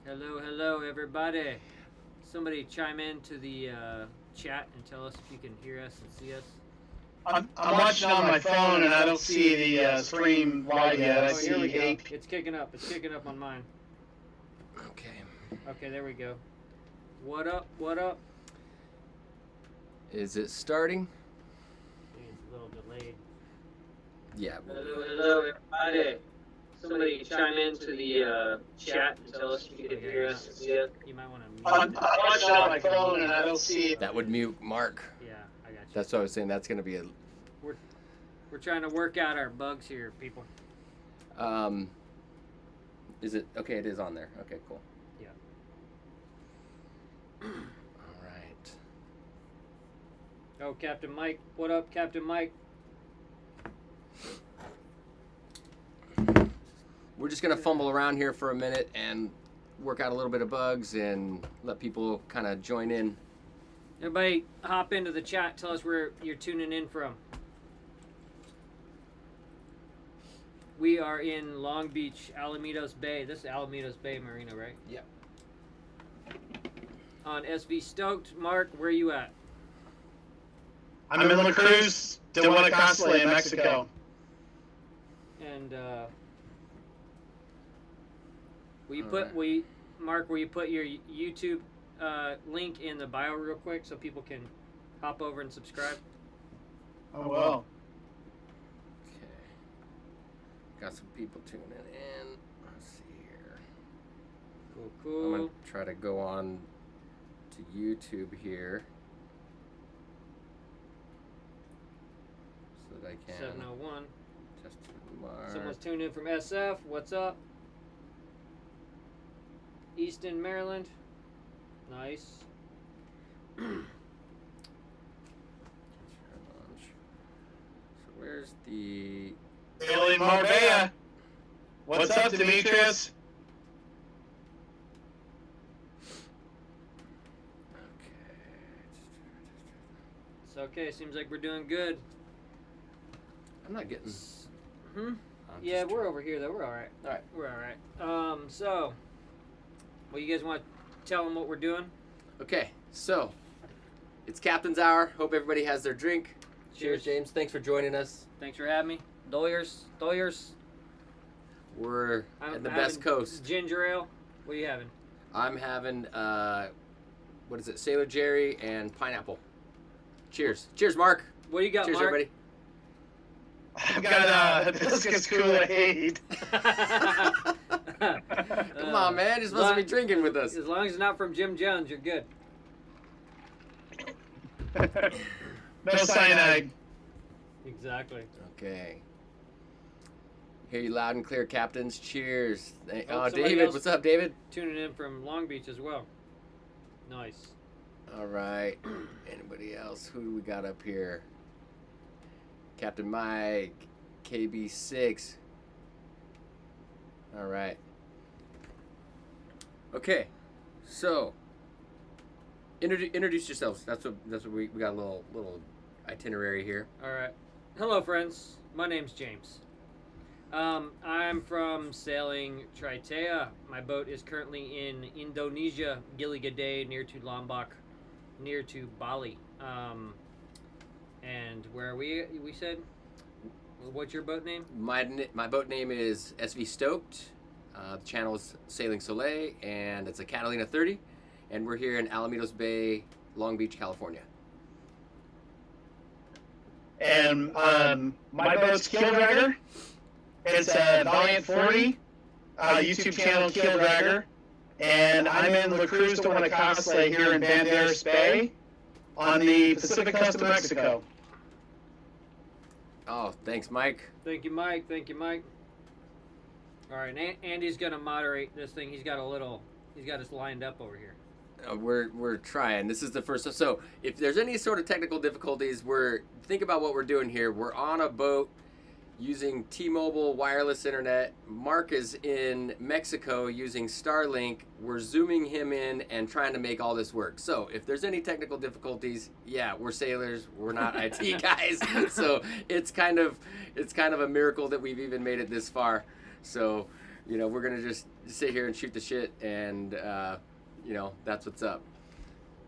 Hello, everybody. Somebody chime in to the chat and tell us if you can hear us and see us. I'm watching on my phone and I don't see the stream live yet. I see Here we go. 8. It's kicking up. It's kicking up on mine. Okay. Okay, there we go. What up? What up? Is it starting? I think it's a little delayed. Yeah. Hello, everybody. Somebody chime in to the chat and tell us if you can hear us and see us. You might want to I'm mute it. watching on my phone and I don't see That would mute Mark. Yeah, I got you. That's what I was saying. That's going to be a. We're trying to work out our bugs here, people. Is it okay? It is on there. Okay, cool. Yeah. All right. Oh, Captain Mike. What up, Captain Mike? We're just going to fumble around here for a minute and work out a little bit of bugs and let people kind of join in. Everybody hop into the chat. Tell us where you're tuning in from. We are in Long Beach, Alamitos Bay. This is Alamitos Bay Marina, right? Yep. On SV Stoked. Mark, where are you at? I'm in La Cruz de Guanacaste in Mexico. And Mark, will you put your YouTube link in the bio real quick so people can hop over and subscribe? Oh, well. Okay. Got some people tuning in. Let's see here. Cool. I'm going to try to go on to YouTube here so that I can 701. just mark. Someone's tuned in from SF. What's up? Easton, Maryland. Nice. So where's the... Billy Marbella. What's up, Demetrius? It's okay. Seems like we're doing good. I'm not getting... Yeah, we're over here though. We're all right. All right. We're all right. So, well, you guys want to tell them what we're doing? Okay, so it's Captain's Hour. Hope everybody has their drink. Cheers. Cheers, James. Thanks for joining us. Thanks for having me. Doyers. We're I'm at the having best coast. Ginger ale. What are you having? I'm having, what is it, Sailor Jerry and pineapple. Cheers. Cheers, Mark. What do you got, Cheers, Mark? everybody. I've got hibiscus Kool-Aid. Come on, man. You're supposed to be drinking with us. As long as it's not from Jim Jones, you're good. No cyanide. Exactly. Okay. Hear you loud and clear, Captains. Cheers. Oh, somebody David. else- What's up, David? Tuning in from Long Beach as well. Nice. All right. Anybody else? Who do we got up here? Captain Mike, KB6. All right. Okay. So, introduce yourselves. That's what we got a little itinerary here. All right. Hello, friends. My name's James. I'm from sailing Tritea. My boat is currently in Indonesia, Gili Gede, near to Lombok, near to Bali. And where are we? We said. What's your boat name? My boat name is SV Stoked. The channel is Sailing Soleil, and it's a Catalina 30, and we're here in Alamitos Bay, Long Beach, California. And my boat's Keeldragger. It's a Valiant 40 YouTube channel, Keeldragger. And I'm in La Cruz de Guanacaste here in Banderas Bay on the Pacific coast of Mexico. Oh, thanks, Mike. Thank you, Mike. Thank you, Mike. All right, Andy's gonna moderate this thing. He's got us lined up over here. We're trying. This is the first. So if there's any sort of technical difficulties, think about what we're doing here. We're on a boat using T-Mobile wireless internet. Mark is in Mexico using Starlink. We're zooming him in and trying to make all this work. So if there's any technical difficulties, yeah, we're sailors. We're not IT guys. So it's kind of a miracle that we've even made it this far. So you know, we're gonna just sit here and shoot the shit, and you know, that's what's up.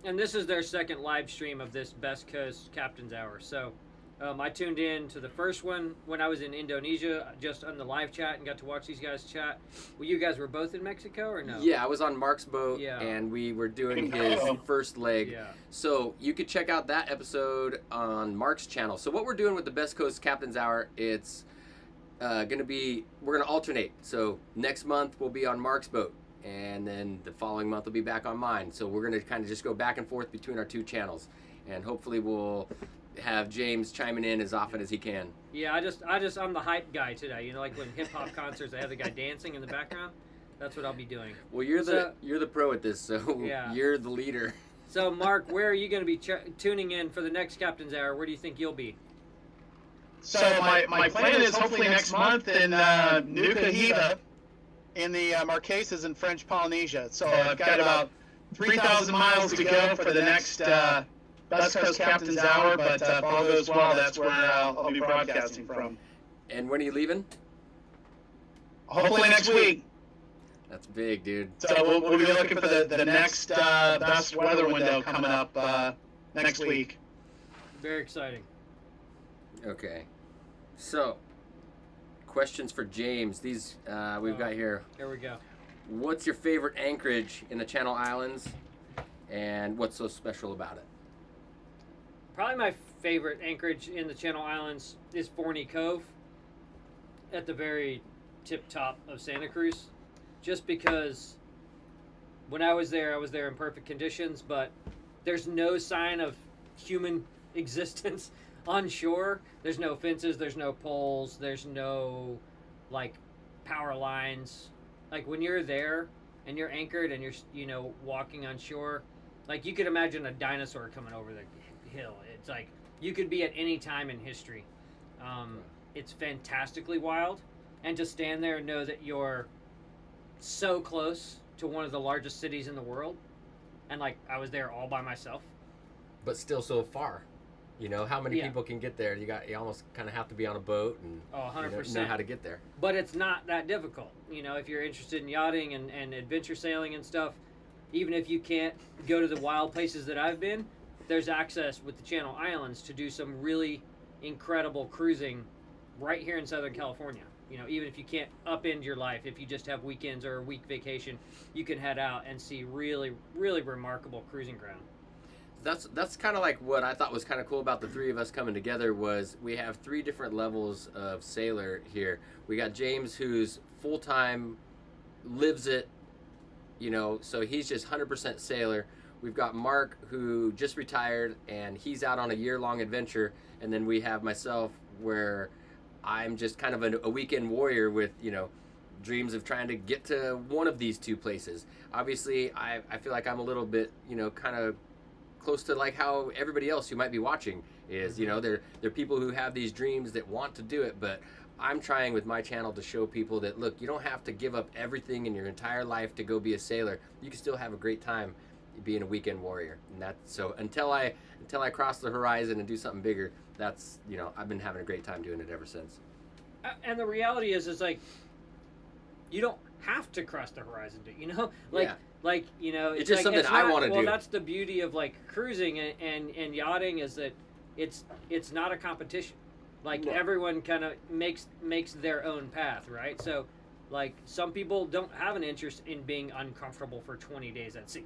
And this is their second live stream of this Best Coast Captain's Hour. So I tuned in to the first one when I was in Indonesia, just on the live chat, and got to watch these guys chat. Well, you guys were both in Mexico, or no? Yeah, I was on Mark's boat, Yeah. and we were doing his first leg. Yeah. So you could check out that episode on Mark's channel. So what we're doing with the Best Coast Captain's Hour, it's we're gonna alternate. So next month we'll be on Mark's boat, and then the following month we'll be back on mine. So we're gonna kind of just go back and forth between our two channels, and hopefully we'll have James chiming in as often as he can. Yeah, I'm the hype guy today. You know, like when hip hop concerts, they have the guy dancing in the background. That's what I'll be doing. Well, you're the pro at this, so Yeah. you're the leader. So, Mark, where are you going to be tuning in for the next Captain's Hour? Where do you think you'll be? So my plan is hopefully next month in Nuka Hiva in the Marquesas in French Polynesia. So I've got about 3,000 miles to go for the next Best Coast Captain's Hour, but if all goes well, that's where I'll be broadcasting from. And when are you leaving? Hopefully next week. That's big, dude. So we'll be looking for the next best weather window coming up next week. Very exciting. Okay. So, questions for James. These we've got here. There we go. What's your favorite anchorage in the Channel Islands, and what's so special about it? Probably my favorite anchorage in the Channel Islands is Forney Cove at the very tip top of Santa Cruz. Just because when I was there in perfect conditions, but there's no sign of human existence on shore. There's no fences, there's no poles, there's no like power lines. Like when you're there and you're anchored and you're walking on shore, like you could imagine a dinosaur coming over the hill. It's like you could be at any time in history. It's fantastically wild, and to stand there and know that you're so close to one of the largest cities in the world, and like I was there all by myself. But still so far. You know, how many Yeah. people can get there? You almost kind of have to be on a boat and 100%. know how to get there. But it's not that difficult. You know, if you're interested in yachting and adventure sailing and stuff, even if you can't go to the wild places that I've been, there's access with the Channel Islands to do some really incredible cruising right here in Southern California. You know, even if you can't upend your life, if you just have weekends or a week vacation, you can head out and see really, really remarkable cruising ground. That's kind of like what I thought was kind of cool about the three of us coming together was we have three different levels of sailor here. We got James, who's full-time, lives it, so he's just 100% sailor. We've got Mark, who just retired, and he's out on a year-long adventure. And then we have myself, where I'm just kind of a weekend warrior with, dreams of trying to get to one of these two places. Obviously, I feel like I'm a little bit, kind of close to like how everybody else who might be watching is. They're people who have these dreams that want to do it, but I'm trying with my channel to show people that, look, you don't have to give up everything in your entire life to go be a sailor. You can still have a great time being a weekend warrior. And that's so until I cross the horizon and do something bigger, that's, I've been having a great time doing it ever since. And the reality is like, you don't have to cross the horizon, Yeah. Like, It's just something I want to do. Well, that's the beauty of like cruising and yachting, is that it's not a competition. Like No. everyone kind of makes their own path, right? So, like some people don't have an interest in being uncomfortable for 20 days at sea.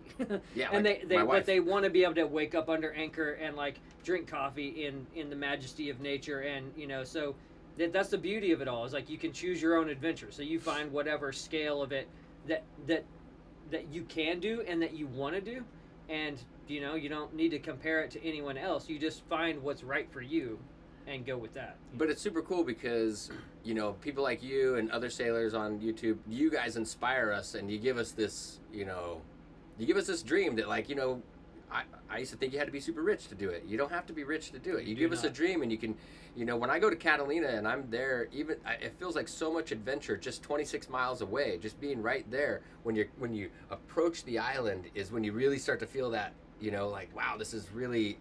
Yeah, and like they my wife. but they want to be able to wake up under anchor and like drink coffee in the majesty of nature, and so that's the beauty of it all. Is like you can choose your own adventure. So you find whatever scale of it that you can do and that you want to do, and you don't need to compare it to anyone else. You just find what's right for you and go with that. But it's super cool because, people like you and other sailors on YouTube, you guys inspire us, and you give us this, dream that, like, I used to think you had to be super rich to do it. You don't have to be rich to do it. You give us a dream, and you can, when I go to Catalina and I'm there, it feels like so much adventure just 26 miles away, just being right there. When you approach the island is when you really start to feel that, like, wow, this is really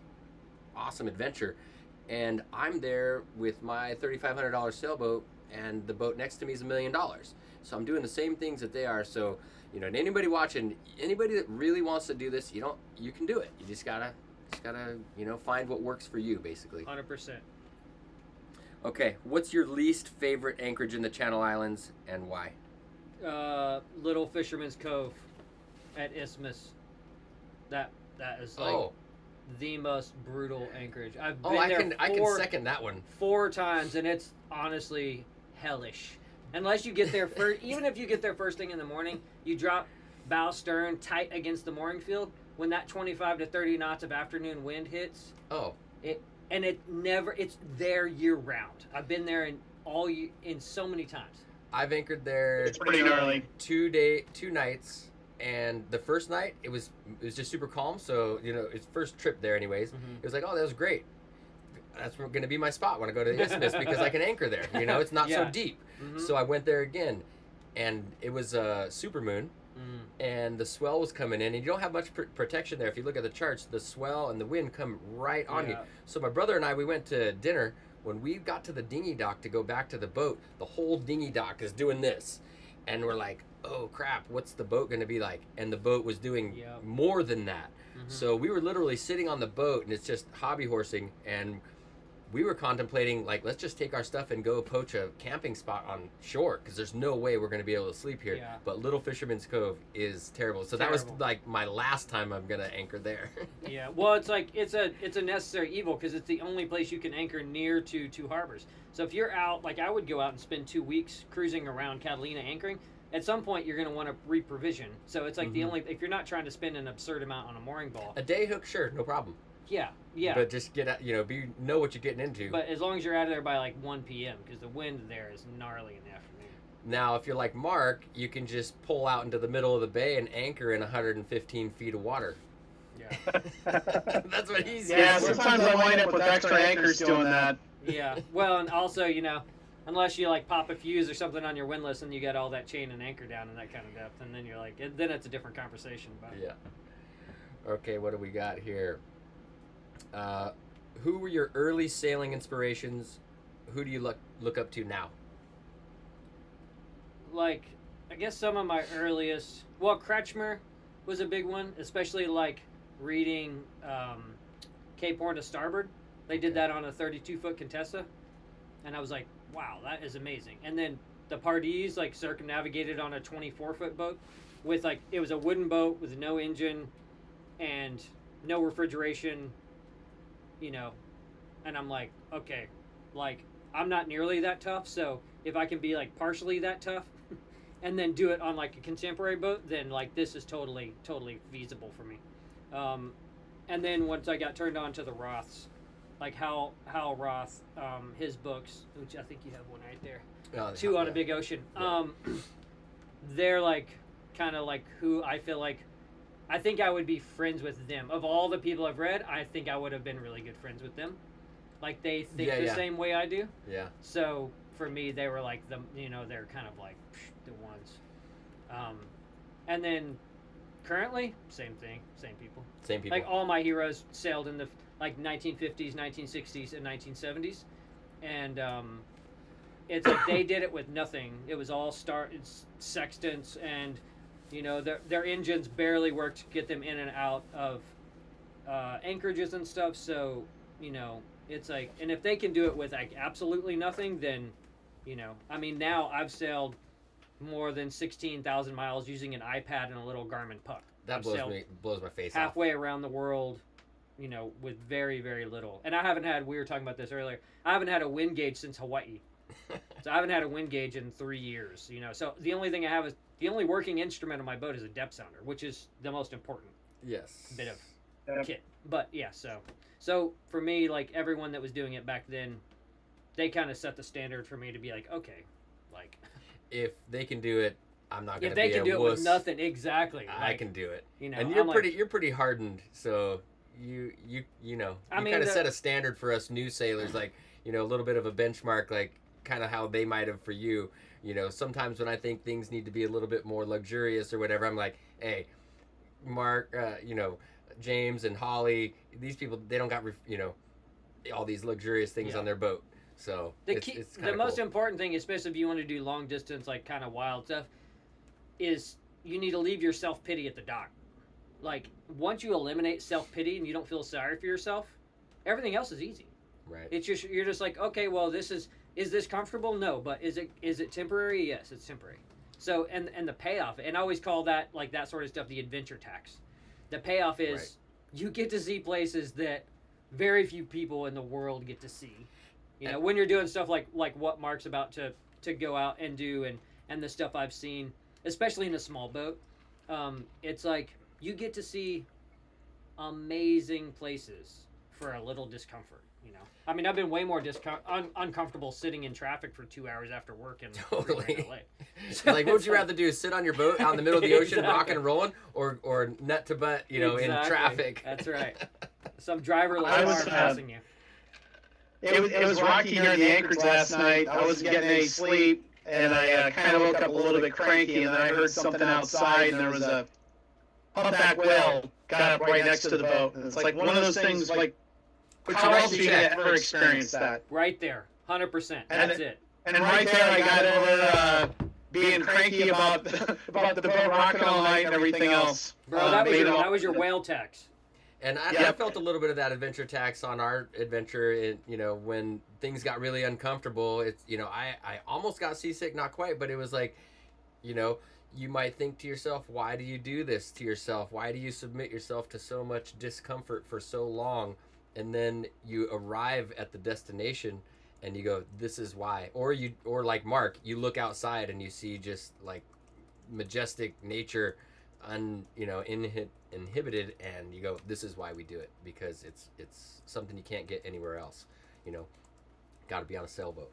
awesome adventure. And I'm there with my $3,500 sailboat, and the boat next to me is $1 million. So I'm doing the same things that they are. So, you know, and anybody watching, anybody that really wants to do this, you can do it. You just gotta, you know, find what works for you, basically. 100%. Okay, what's your least favorite anchorage in the Channel Islands and why? Little Fisherman's Cove at Isthmus. That is like the most brutal anchorage. I've been there I can second that one. 4 times, and it's honestly hellish. Unless you get there first, even if you get there first thing in the morning, you drop bow stern tight against the mooring field. When that 25 to 30 knots of afternoon wind hits, it's there year round. I've been there in so many times. I've anchored there. It's pretty gnarly. 2 nights, and the first night it was just super calm. So you know, it's first trip there, anyways. Mm-hmm. It was like, oh, that was great. That's going to be my spot when I go to the Isthmus because I can anchor there. You know, it's not so deep. Mm-hmm. So I went there again, and it was a super moon, and the swell was coming in, and you don't have much protection there. If you look at the charts, the swell and the wind come right on you. So my brother and I, we went to dinner. When we got to the dinghy dock to go back to the boat, the whole dinghy dock is doing this, and we're like, oh crap, what's the boat going to be like? And the boat was doing more than that. Mm-hmm. So we were literally sitting on the boat, and it's just hobby horsing, and we were contemplating, like, let's just take our stuff and go poach a camping spot on shore because there's no way we're going to be able to sleep here. Yeah. But Little Fisherman's Cove is terrible. So that was like my last time I'm going to anchor there. Yeah, well, it's like it's a necessary evil because it's the only place you can anchor near to 2 harbors. So if you're out, like I would go out and spend 2 weeks cruising around Catalina anchoring, at some point you're going to want to reprovision. So it's like the only, if you're not trying to spend an absurd amount on a mooring ball. A day hook, sure, no problem. Yeah. But just get out, you know, know what you're getting into. But as long as you're out of there by like 1 p.m. because the wind there is gnarly in the afternoon. Now, if you're like Mark, you can just pull out into the middle of the bay and anchor in 115 feet of water. Yeah. That's what he's using. Yeah, sometimes I wind up with extra anchors doing that. Yeah. Well, and also, you know, unless you like pop a fuse or something on your windlass and you got all that chain and anchor down in that kind of depth, and then you're like, then it's a different conversation. But yeah. Okay, what do we got here? Who were your early sailing inspirations? Who do you look up to now? Like, I guess some of my earliest... Well, Kretschmer was a big one, especially like reading Cape Horn to Starboard. They did that on a 32-foot Contessa. And I was like, wow, that is amazing. And then the Pardis, like, circumnavigated on a 24-foot boat with, like, it was a wooden boat with no engine and no refrigeration, you know. And I'm like, okay, like, I'm not nearly that tough, so if I can be, like, partially that tough and then do it on, like, a contemporary boat, then, like, this is totally feasible for me. And then once I got turned on to the Roths, like Hal Roth, his books, which I think you have one right there, Two on a Big Ocean. Yeah. They're like kind of like who I feel like I think I would be friends with them. Of all the people I've read, I think I would have been really good friends with them. Like they think the same way I do. Yeah. So for me, they were like they're kind of like the ones. And then currently, same thing, same people. Same people. Like all my heroes sailed in the like 1950s, 1960s, and 1970s, and it's like they did it with nothing. It was all sextants, and their engines barely worked to get them in and out of anchorages and stuff. So it's like, and if they can do it with like absolutely nothing, then I mean, now I've sailed more than 16,000 miles using an iPad and a little Garmin Puck. That blows my face halfway around the world, with very, very little. And I haven't had, we were talking about this earlier, I haven't had a wind gauge since Hawaii. So I haven't had a wind gauge in 3 years, So the only thing I have is, the only working instrument on my boat is a depth sounder, which is the most important bit of kit. But yeah, so for me, like everyone that was doing it back then, they kind of set the standard for me to be like, okay, like... If they can do it, I'm not gonna. If they can do it with nothing, exactly. I can do it. And you're pretty hardened, so you kind of set a standard for us new sailors, like a little bit of a benchmark, like kind of how they might have for you. Sometimes when I think things need to be a little bit more luxurious or whatever, I'm like, hey, Mark, James and Holly, these people, they don't got all these luxurious things on their boat. So The it's the kinda most cool. important thing, especially if you want to do long distance, like kind of wild stuff, is you need to leave your self pity at the dock. Like once you eliminate self pity and you don't feel sorry for yourself, everything else is easy. Right. It's just you're just like, okay, well, this is this comfortable? No, but is it temporary? Yes, it's temporary. So and the payoff, and I always call that like that sort of stuff the adventure tax. The payoff is Right. you get to see places that very few people in the world get to see. You know, And- when you're doing stuff like what Mark's about to go out and do, and the stuff I've seen, especially in a small boat, it's like you get to see amazing places for a little discomfort. You know, I mean, I've been way more uncomfortable sitting in traffic for 2 hours after work in Totally. LA. Like, what would you rather do? Sit on your boat out in the middle of the ocean, Exactly. rocking and rolling, or nut to butt, you know, Exactly. in traffic? That's right. Some driverless I was, car passing you. It was rocky here in the Anchorage last night. I wasn't getting any sleep, and I kind of woke up a little bit cranky, and then I heard something outside, and there was a humpback whale got up right next to the boat. And it's like one of those things, like, how else are you going to ever experience that? Right there, 100%. And That's it. And right there, I got over being cranky about about the boat rocking all night and everything else. Bro, that was your whale tax. And I Yep. felt a little bit of that adventure tax on our adventure. You know, when things got really uncomfortable, it's, you know, I almost got seasick, not quite, but it was like, you know, you might think to yourself, why do you do this to yourself? Why do you submit yourself to so much discomfort for so long? And then you arrive at the destination and you go, this is why. Or like Mark, you look outside and you see just like majestic nature, inhibited, and you go, this is why we do it, because it's something you can't get anywhere else. You know, got to be on a sailboat.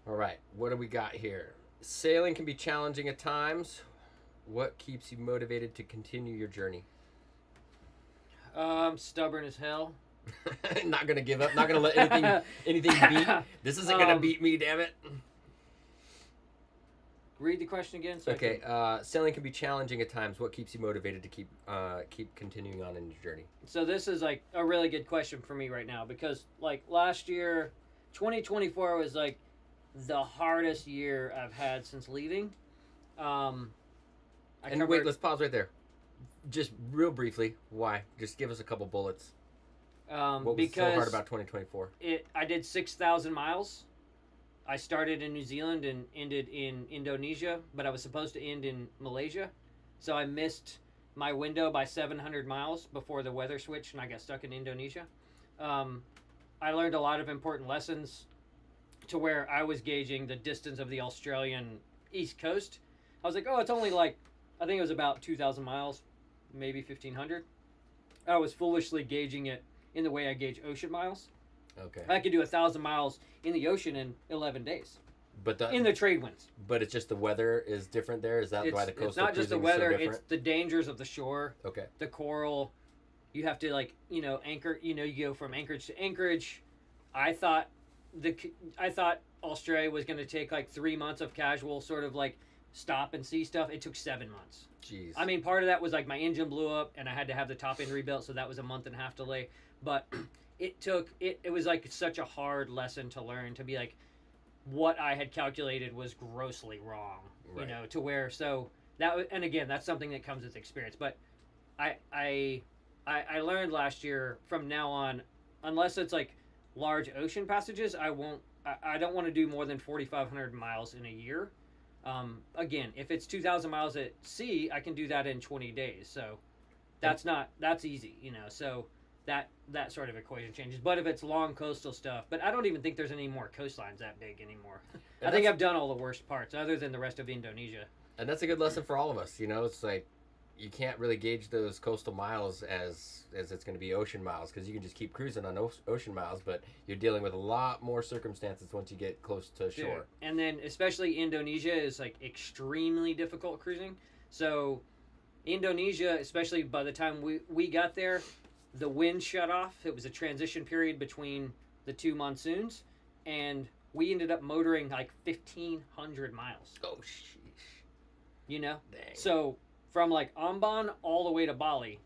All right, what do we got here? Sailing can be challenging at times. What keeps you motivated to continue your journey? Stubborn as hell. Not gonna give up. Not gonna let anything beat. This isn't gonna beat me. Damn it. Read the question again. So Okay. Sailing can be challenging at times. What keeps you motivated to keep continuing on in your journey? So this is like a really good question for me right now, because like last year, 2024 was like the hardest year I've had since leaving. Wait, let's pause right there. Just real briefly, why? Just give us a couple bullets. What was because so hard about 2024? I did 6,000 miles. I started in New Zealand and ended in Indonesia, but I was supposed to end in Malaysia. So I missed my window by 700 miles before the weather switched and I got stuck in Indonesia. I learned a lot of important lessons to where I was gauging the distance of the Australian East Coast. I was like, oh, it's only like, I think it was about 2,000 miles, maybe 1,500. I was foolishly gauging it in the way I gauge ocean miles. Okay. I could do 1,000 miles in the ocean in 11 days But in the trade winds. But it's just the weather is different there. Is that why the coastal It's not just the cruising is so weather; it's different? the dangers of the shore, Okay. the coral. You have to anchor. You go from anchorage to anchorage. I thought Australia was going to take like 3 months of casual sort of like stop and see stuff. It took 7 months. Jeez. I mean, part of that was like my engine blew up and I had to have the top end rebuilt, so that was a month and a half delay. But it was like such a hard lesson to learn, to be like, what I had calculated was grossly wrong, Right. to where, so that, and again, that's something that comes with experience. But I learned last year, from now on, unless it's like large ocean passages, I don't want to do more than 4,500 miles in a year. Again, if it's 2,000 miles at sea, I can do that in 20 days. So that's easy, so that sort of equation changes. But if it's long coastal stuff, but I don't even think there's any more coastlines that big anymore. I think I've done all the worst parts other than the rest of Indonesia. And that's a good lesson for all of us. It's like you can't really gauge those coastal miles as it's going to be ocean miles, because you can just keep cruising on ocean miles, but you're dealing with a lot more circumstances once you get close to shore. And then especially Indonesia is like extremely difficult cruising. So Indonesia, especially by the time we got there, the wind shut off. It was a transition period between the two monsoons, and we ended up motoring like 1,500 miles. Oh, sheesh. Dang. So So from like Ambon all the way to Bali,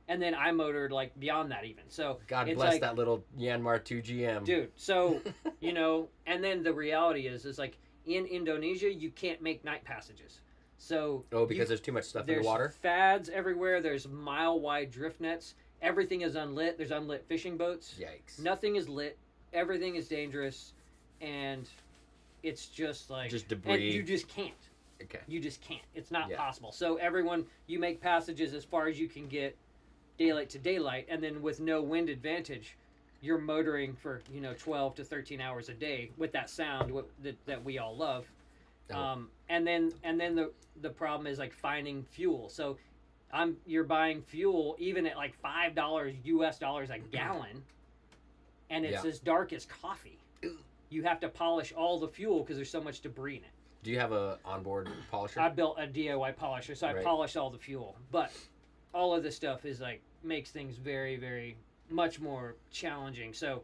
and then I motored like beyond that even. So God it's bless like, that little Yanmar 2 GM. dude. So you know, and then the reality is like in Indonesia you can't make night passages. So Oh, because there's too much stuff in there's the water? fads everywhere. There's mile-wide drift nets. Everything is unlit. There's unlit fishing boats. Yikes. Nothing is lit. Everything is dangerous, and it's just like Just debris. And you just can't. Okay. You just can't. It's not Yeah. possible. So everyone, you make passages as far as you can get, daylight to daylight, and then with no wind advantage, you're motoring for 12 to 13 hours a day with that sound that we all love. Oh. And then the problem is like finding fuel. So you're buying fuel even at like $5 US dollars a gallon, and it's Yeah. as dark as coffee. You have to polish all the fuel because there's so much debris in it. Do you have a onboard polisher? I built a DIY polisher, so I Right. polished all the fuel. But all of this stuff is like makes things very, very much more challenging. So,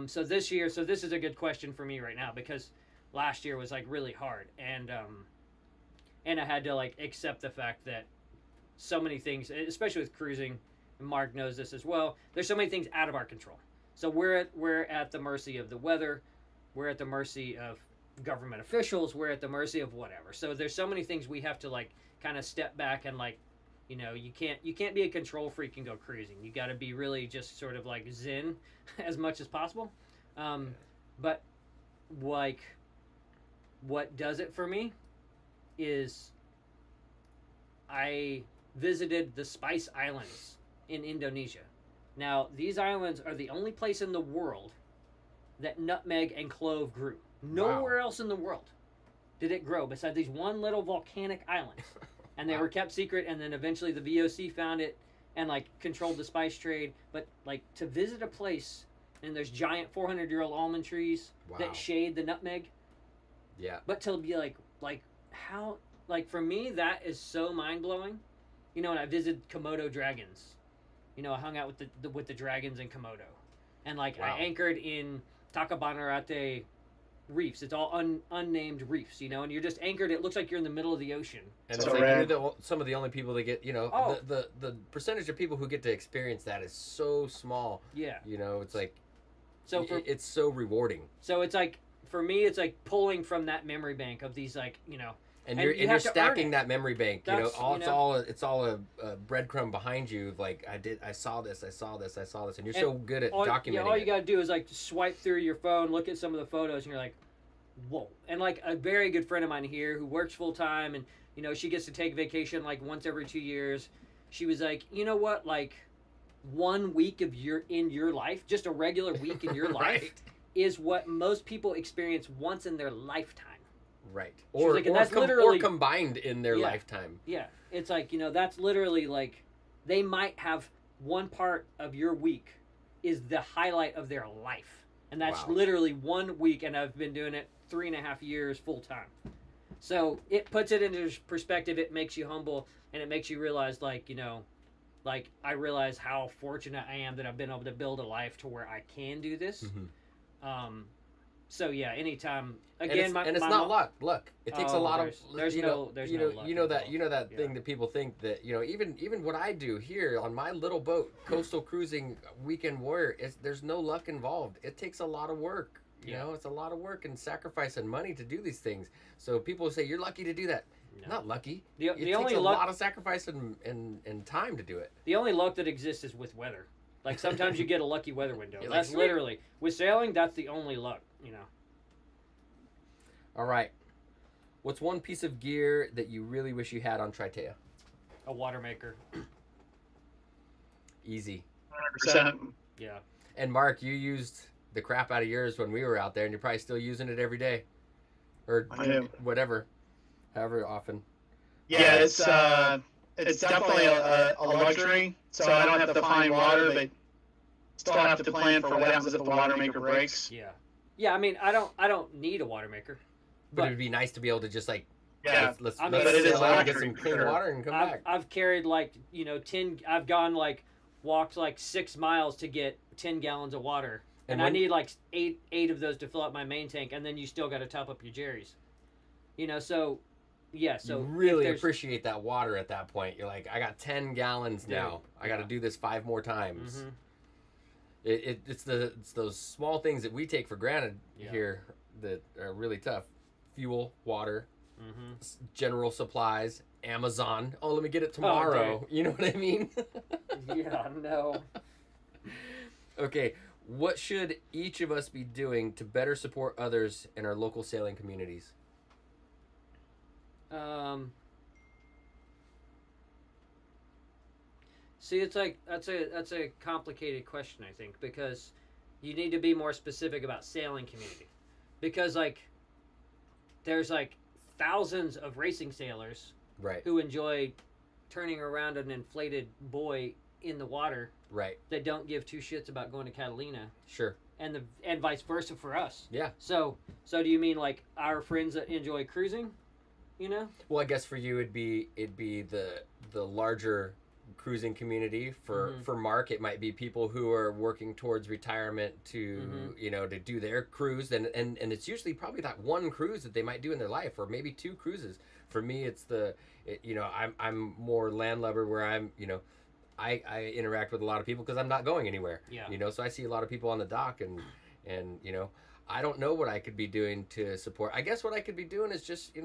so this year, so this is a good question for me right now because last year was like really hard, and I had to like accept the fact that so many things, especially with cruising, and Mark knows this as well. There's so many things out of our control. So we're at the mercy of the weather. We're at the mercy of government officials. We're at the mercy of whatever. So there's so many things we have to like kind of step back and like, you can't be a control freak and go cruising. You got to be really just sort of like zen as much as possible. But like, what does it for me is I visited the Spice Islands in Indonesia. Now, these islands are the only place in the world that nutmeg and clove grew. Nowhere else in the world did it grow besides these one little volcanic islands. And they Wow. were kept secret, and then eventually the VOC found it and like controlled the spice trade. But like to visit a place and there's giant 400-year-old almond trees Wow. that shade the nutmeg, Yeah. but to be like how, like for me that is so mind-blowing. And I visited Komodo dragons. I hung out with the dragons in Komodo, and like Wow. I anchored in Takabanarate reefs. It's all unnamed reefs, and you're just anchored. It looks like you're in the middle of the ocean. And So it's like rad. some of the only people that get, Oh. the percentage of people who get to experience that is so small. Yeah. It's like, So it's so rewarding. so it's like for me, it's like pulling from that memory bank of these And And you're you you're have to earn stacking it. that memory bank. That's, It's all a breadcrumb behind you. Like I saw this, and you're And so good at documenting. all you it. gotta do is like swipe through your phone, look at some of the photos, and you're like, whoa. And like a very good friend of mine here who works full time, and she gets to take vacation like once every 2 years. She was like, you know what, like 1 week in your life, just a regular week in your life, Right. is what most people experience once in their lifetime. Right. was Or like, and that's or literally- combined in their Yeah. lifetime. Yeah, it's like that's literally like they might have one part of your week is the highlight of their life, and that's Wow. literally 1 week, and I've been doing it 3.5 years full time. So it puts it into perspective. It makes you humble, and it makes you realize like I realize how fortunate I am that I've been able to build a life to where I can do this. Mhm. So yeah, anytime And again, it's not luck. Look, it takes a Oh, lot there's of no luck that involved. that Yeah. thing that people think that even what I do here on my little boat, coastal cruising weekend warrior, there's no luck involved. It takes a lot of work. Yeah. It's a lot of work and sacrifice and money to do these things. So people say you're lucky to do that. No. Not lucky. The It takes only a luck lot of sacrifice and time to do it. The only luck that exists is with weather. Like sometimes you get a lucky weather window. You're like, That's "Sweet." literally with sailing. That's the only luck. All right. What's one piece of gear that you really wish you had on Tritea? A water maker. Easy. 100%. Yeah. And Mark, you used the crap out of yours when we were out there, and you're probably still using it every day, or I am. whatever, however often. Yeah, it's definitely a luxury. So I don't have to find water, but still have to plan for what happens if the water maker breaks. Yeah. Yeah. I mean, I don't need a water maker. But it'd be nice to be able to just like Yeah, let's I mean, let's but it is sail out and get luxury some for clean sure. water and come back. I've carried like 10. I've gone like walked like 6 miles to get 10 gallons of water, and I when- need like eight of those to fill up my main tank, and then you still got to top up your jerry's. So yeah, so you if really there's- appreciate that water at that point. You're like, I got 10 gallons Dude, now. I got to yeah. do this 5 more times. Mhm. It's those small things that we take for granted Yeah. here that are really tough. Fuel, water, Mhm. general supplies, Amazon. Oh, let me get it tomorrow. You know what I mean? Yeah, no. Okay, what should each of us be doing to better support others in our local sailing communities? See, it's like that's a complicated question, I think, because you need to be more specific about sailing community, because like there's like thousands of racing sailors Right, who enjoy turning around an inflated buoy in the water right, that don't give two shits about going to Catalina, sure. and vice versa for us. Yeah. So do you mean like our friends that enjoy cruising? You know? Well, I guess for you it'd be the larger cruising community. For Mhm. for Mark, it might be people who are working towards retirement to Mhm. to do their cruise, and it's usually probably that one cruise that they might do in their life, or maybe 2 cruises. For me, it's I'm more landlubber, where I interact with a lot of people because I'm not going anywhere. Yeah. So I see a lot of people on the dock, and I don't know what I could be doing to support. I guess what I could be doing is just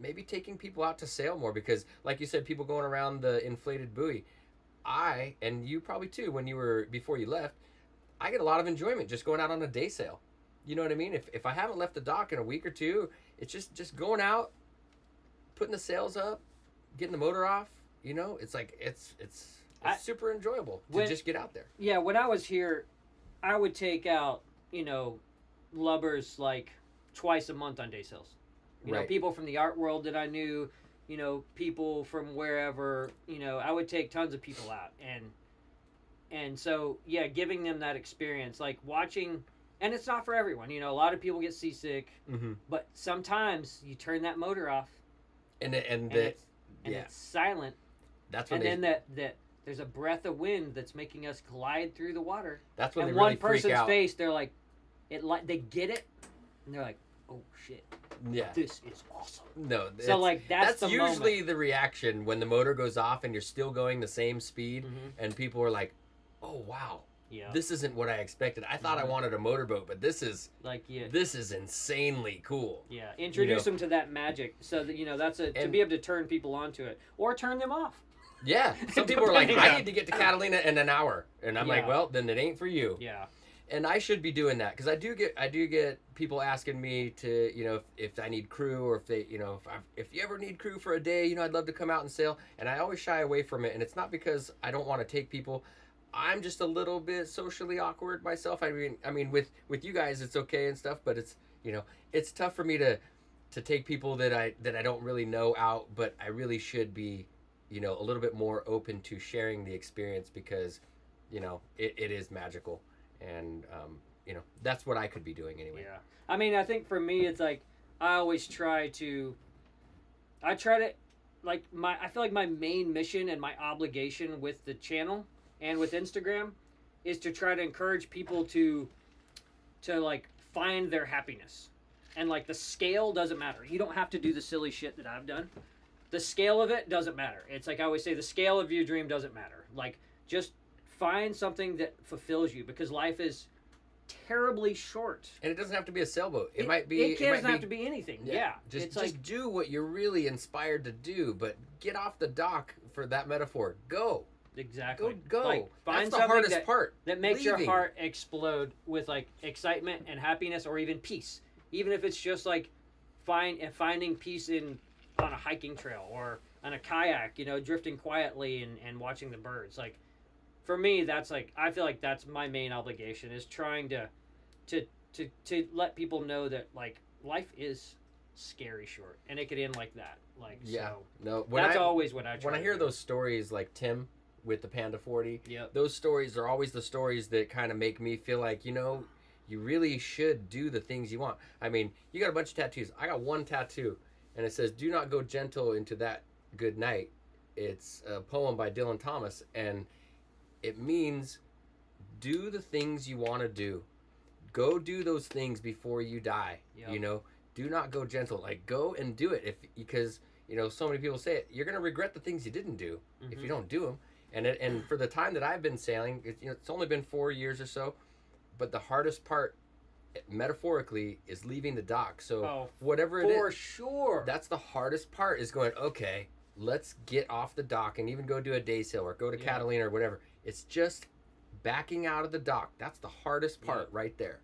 maybe taking people out to sail more, because like you said, people going around the inflated buoy. I, and you probably too, before you left, I get a lot of enjoyment just going out on a day sail. You know what I mean? If I haven't left the dock in a week or two, it's just going out, putting the sails up, getting the motor off. It's like it's super enjoyable to just get out there. Yeah, when I was here, I would take out, lubbers like twice a month on day sails. Right. People from the art world that I knew, people from wherever, I would take tons of people out. And so, yeah, giving them that experience, like watching, and it's not for everyone. A lot of people get seasick, Mm-hmm. but sometimes you turn that motor off And and the, it's silent. that's when And then that there's a breath of wind that's making us glide through the water. that's when And they really one freak person's out. face, they're like, they get it, and they're like, oh shit, Yeah. this is awesome. No. So like that's the usually moment. the reaction when the motor goes off and you're still going the same speed, Mhm. and people are like, "Oh wow, Yeah, this isn't what I expected. I thought I Mhm. wanted a motorboat, but this is yeah, insanely cool." yeah. Introduce them to that magic, so that that's to And- be able to turn people onto it or turn them off. Yeah. Some people are like, Yeah. "I need to get to Catalina in an hour," and I'm like, Yeah. "Well, then it ain't for you." Yeah, And I should be doing that, because I do get people asking me to if I need crew, or if they if you ever need crew for a day, I'd love to come out and sail, and I always shy away from it. And it's not because I don't want to take people. I'm just a little bit socially awkward myself. I mean with you guys it's okay and stuff, but it's tough for me to take people that I don't really know out, but I really should be a little bit more open to sharing the experience, because it is magical. And that's what I could be doing anyway. yeah. I mean, I think for me, it's like I always try to like I feel like my main mission and my obligation with the channel and with Instagram is to try to encourage people to like find their happiness. And like the scale doesn't matter. You don't have to do the silly shit that I've done. The scale of it doesn't matter. It's like I always say, the scale of your dream doesn't matter. Like just find something that fulfills you, because life is terribly short. And it doesn't have to be a sailboat. It might be. It doesn't have to be anything. Yeah. Just It's like do what you're really inspired to do, but get off the dock, for that metaphor. Go. exactly. Go. Like, find That's the something hardest part. that makes Leaving. your heart explode with like excitement and happiness, or even peace. Even if it's just like finding peace on a hiking trail or on a kayak, drifting quietly and watching the birds. Like for me, that's like, I feel like that's my main obligation, is trying to let people know that like life is scary short, and it could end like that. Like Yeah. so No. that's always what I try When I to hear do. those stories, like Tim with the Panda 40, Yep. those stories are always the stories that kind of make me feel like, you really should do the things you want. I mean, you got a bunch of tattoos. I got one tattoo, and it says, "Do not go gentle into that good night." It's a poem by Dylan Thomas, and it means do the things you want to do. Go do those things before you die. Yep. Do not go gentle. Like, go and do it, because so many people say it. You're going to regret the things you didn't do if you don't do them. And for the time that I've been sailing, it's only been 4 years or so, but the hardest part, metaphorically, is leaving the dock. So whatever it is, for sure, that's the hardest part, is going, okay, let's get off the dock and even go do a day sail or go to Catalina or whatever. It's just backing out of the dock. That's the hardest part right there.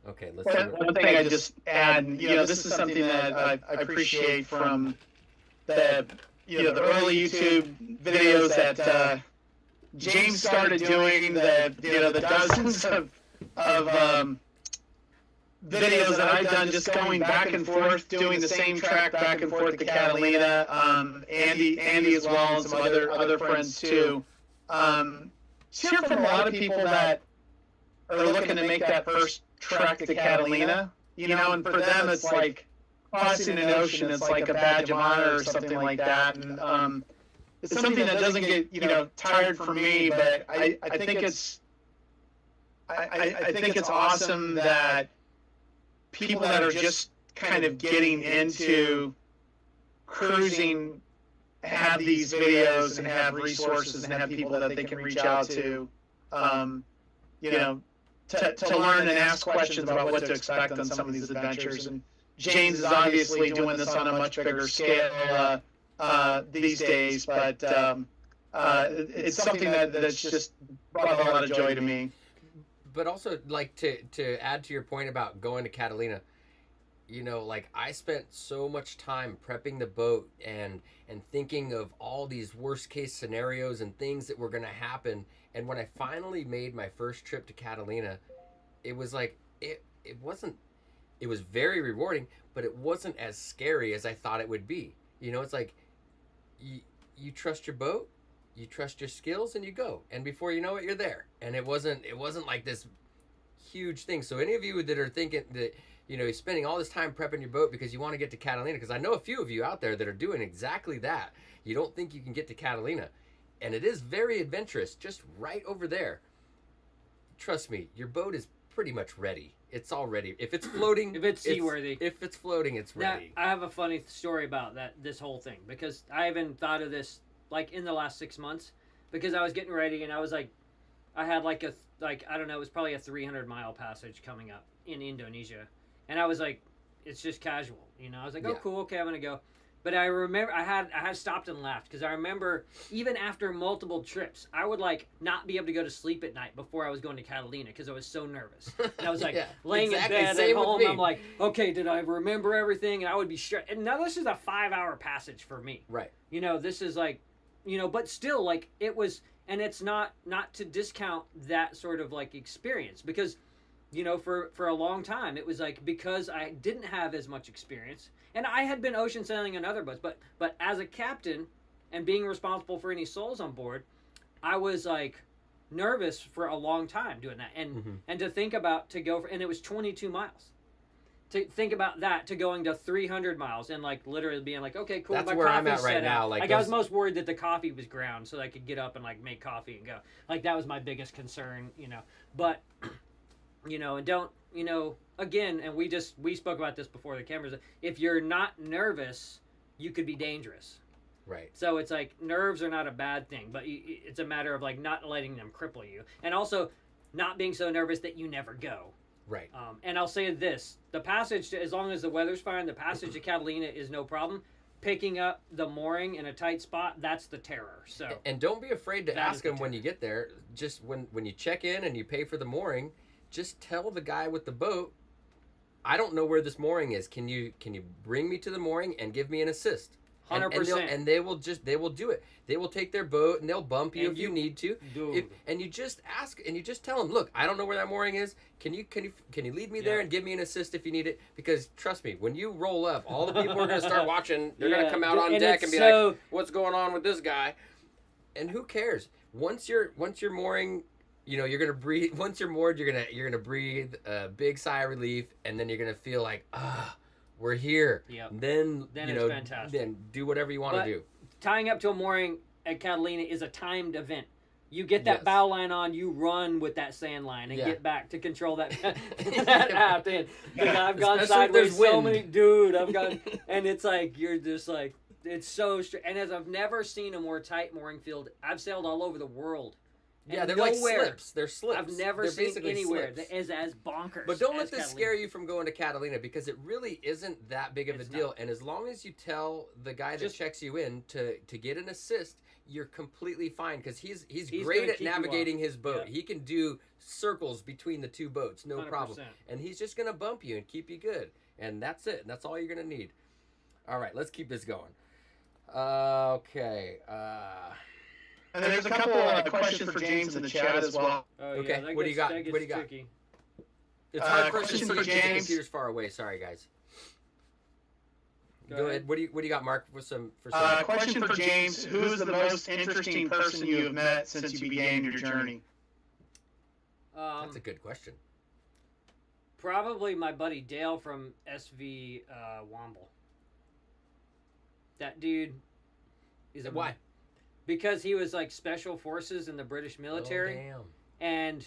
Okay, let's see. One thing I just add, this is something that I appreciate from the early YouTube videos that James started doing, the dozens of videos that I've done, just going back and forth, doing the same track back and forth to Catalina. Andy as well, and some other friends too. Hear from a lot of people that are looking to make that first trek to Catalina, and for them it's like crossing an ocean. It's like a badge of honor or something like that. And it's something that doesn't get tired for me, but I think it's I think it's awesome that people that are just kind of getting into cruising have these videos and have resources and have people that they can reach out to, to learn and ask questions about what to expect on some of these adventures. And James is obviously doing this on a much bigger scale these days, but it's something that's just brought a lot of joy to me. But also, like, to add to your point about going to Catalina, like, I spent so much time prepping the boat and thinking of all these worst case scenarios and things that were going to happen. And when I finally made my first trip to Catalina, it was like, it was very rewarding, but it wasn't as scary as I thought it would be. It's like, you trust your boat, you trust your skills, and you go. And before you know it, you're there. And it wasn't like this huge thing. So any of you that are thinking that, you're spending all this time prepping your boat because you want to get to Catalina, because I know a few of you out there that are doing exactly that. You don't think you can get to Catalina. And it is very adventurous, just right over there. Trust me, your boat is pretty much ready. It's all ready. If it's floating, if it's seaworthy. If it's floating, it's ready. Now, I have a funny story about this whole thing, because I haven't thought of this like in the last 6 months, because I was getting ready and I was like, I had I don't know, it was probably a 300-mile passage coming up in Indonesia. And I was like, it's just casual, I was like, oh, cool, okay, I'm going to go. But I remember I had stopped and laughed, because I remember even after multiple trips, I would not be able to go to sleep at night before I was going to Catalina, because I was so nervous. And I was like laying in bed at home. I'm like, okay, did I remember everything? And I would be stressed. And now this is a 5-hour passage for me. Right. This is but still it was, and it's not to discount that sort of experience, because for a long time, it was because I didn't have as much experience, and I had been ocean sailing on other boats, but as a captain and being responsible for any souls on board, I was nervous for a long time doing that, and to think about and it was 22 miles. To think about that, to going to 300 miles and literally being okay, cool. That's where I'm at right now. I was most worried that the coffee was ground, so that I could get up and make coffee and go. That was my biggest concern, But and don't, again, and we spoke about this before the cameras. If you're not nervous, you could be dangerous. Right. So it's nerves are not a bad thing, but it's a matter of not letting them cripple you, and also not being so nervous that you never go. Right. And I'll say this: the passage, as long as the weather's fine, the passage to Catalina is no problem. Picking up the mooring in a tight spot, that's the terror. So. And don't be afraid to ask them when you get there. Just when you check in and you pay for the mooring, just tell the guy with the boat, I don't know where this mooring is. Can you bring me to the mooring and give me an assist? 100%. And they will do it. They will take their boat and they'll bump you if you need to. And you just ask and you just tell them, look, I don't know where that mooring is. Can you lead me there and give me an assist if you need it? Because trust me, when you roll up, all the people are going to start watching. They're going to come out on deck and be like, what's going on with this guy? And who cares? Once you're mooring, you're gonna breathe. Once you're moored, you're gonna breathe a big sigh of relief, and then you're gonna feel we're here. Yep. Then it's fantastic. Then do whatever you want to do. Tying up to a mooring at Catalina is a timed event. You get that Yes. bow line on, you run with that sand line and Yeah. get back to control that that aft end. Because I've gone Especially if there's sideways so wind. many, dude. I've gone, and it's like you're just like it's so straight. And as I've never seen a more tight mooring field, I've sailed all over the world. Yeah, and they're like nowhere- slips. They're slips. I've never They're seen basically anywhere slips. that is as bonkers. But don't let as this Catalina. scare you from going to Catalina because it really isn't that big of a It's deal. not. And as long as you tell the guy that Just- checks you in to get an assist, you're completely fine because he's He's great gonna at keep you navigating up. his boat. Yeah. He can do circles between the two boats, no problem. 100%. And he's just gonna bump you and keep you good. And that's it. That's all you're gonna need. All right, let's keep this going. Okay. And there's a couple questions for James in the chat as well. Oh, Okay, yeah, that what do you gets- got? that gets What do you got? tricky. It's hard for us to question see for because the James. computer's far away. Sorry, guys. Go Go ahead. ahead. What do you got, Mark? For some. Question for James: who's the most interesting person you have met since you began your journey? That's a good question. Probably my buddy Dale from SV Womble. That dude is Why? Because he was like special forces in the British military, Oh, and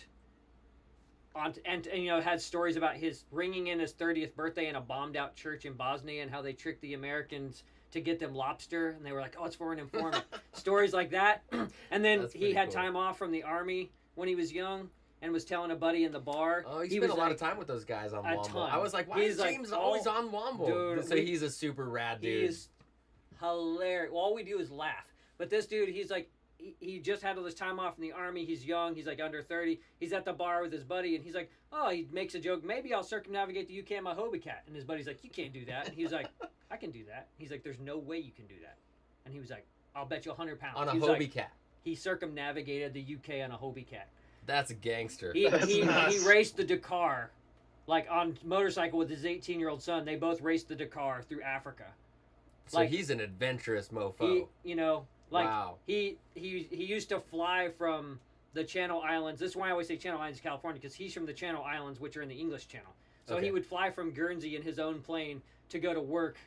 you know had stories about his ringing in his 30th birthday in a bombed out church in Bosnia and how they tricked the Americans to get them lobster and they were like, oh, it's for an informant. Stories like that. And then That's he pretty had cool. time off from the army when he was young and was telling a buddy in the bar. Oh, he he spent was a lot like, of time with those guys on a Womble. ton. I was like, why He's is like, James always on Womble? dude, So he's a super rad dude. He's hilarious. Well, all we do is laugh. But this dude, he's like, he just had all this time off from the army. He's young. He's like under 30. He's at the bar with his buddy, and he's like, oh, he makes a joke. Maybe I'll circumnavigate the UK in my Hobie Cat. And his buddy's like, you can't do that. And he's like, I can do that. He's like, there's no way you can do that. And he was like, I'll bet you 100 pounds. on a He was Hobie like, Cat. He circumnavigated the UK on a Hobie Cat. That's a gangster. He That's nuts. he raced the Dakar, like on motorcycle with his 18-year-old son. They both raced the Dakar through Africa. So like- he's an adventurous mofo. He, you know, like Wow. he used to fly from the Channel Islands. This is why I always say Channel Islands, California, because he's from the Channel Islands, which are in the English Channel. So Okay. he would fly from Guernsey in his own plane to go to work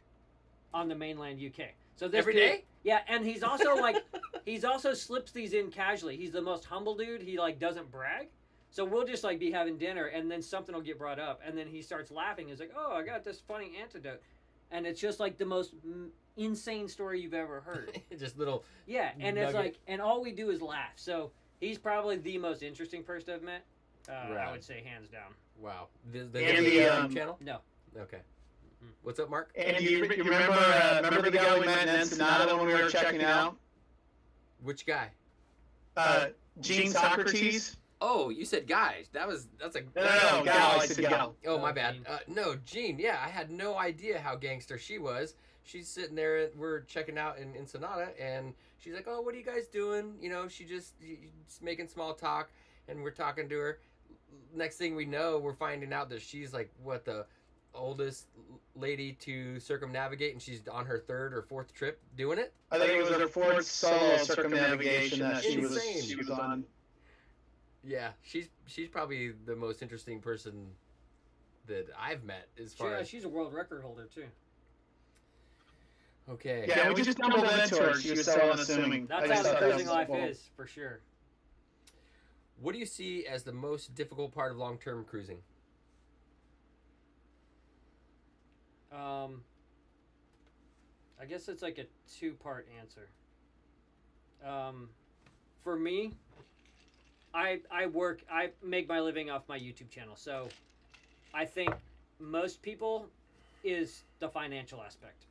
on the mainland UK. So this Every dude- day? yeah, and he's also like, he's also slips these in casually. He's the most humble dude. He like doesn't brag. So we'll just like be having dinner, and then something will get brought up, and then he starts laughing. He's like, "Oh, I got this funny antidote," and it's just like the most insane story you've ever heard. Just little. Yeah, and it's Nugget. like, and all we do is laugh. So he's probably the most interesting person I've met. I Rad. would say hands down. Wow. The And the, YouTube channel? No, Okay. What's up, Mark? And you remember the guy we met in Ensenada when we were checking out? Which guy? Gene Socrates? Oh, you said guys. That's a. No, Gal. I said Gal. Oh, my Oh, bad. Jean. No, Jean. Yeah, I had no idea how gangster she was. She's sitting there, and we're checking out in Ensenada, and she's like, "Oh, what are you guys doing?" You know, she's just making small talk, and we're talking to her. Next thing we know, we're finding out that she's like what the oldest lady to circumnavigate, and she's on her third or fourth trip doing it. I think it was her fourth solo circumnavigation that she Insane. was on. Yeah, she's probably the most interesting person that I've met as far as. she's a world record holder too. Okay. Yeah, we just stumbled into her. She was so unassuming. I That's just how the thought that cruising was life cool. is, for sure. What do you see as the most difficult part of long-term cruising? I guess it's like a two-part answer. For me, I make my living off my YouTube channel, so I think most people is the financial aspect.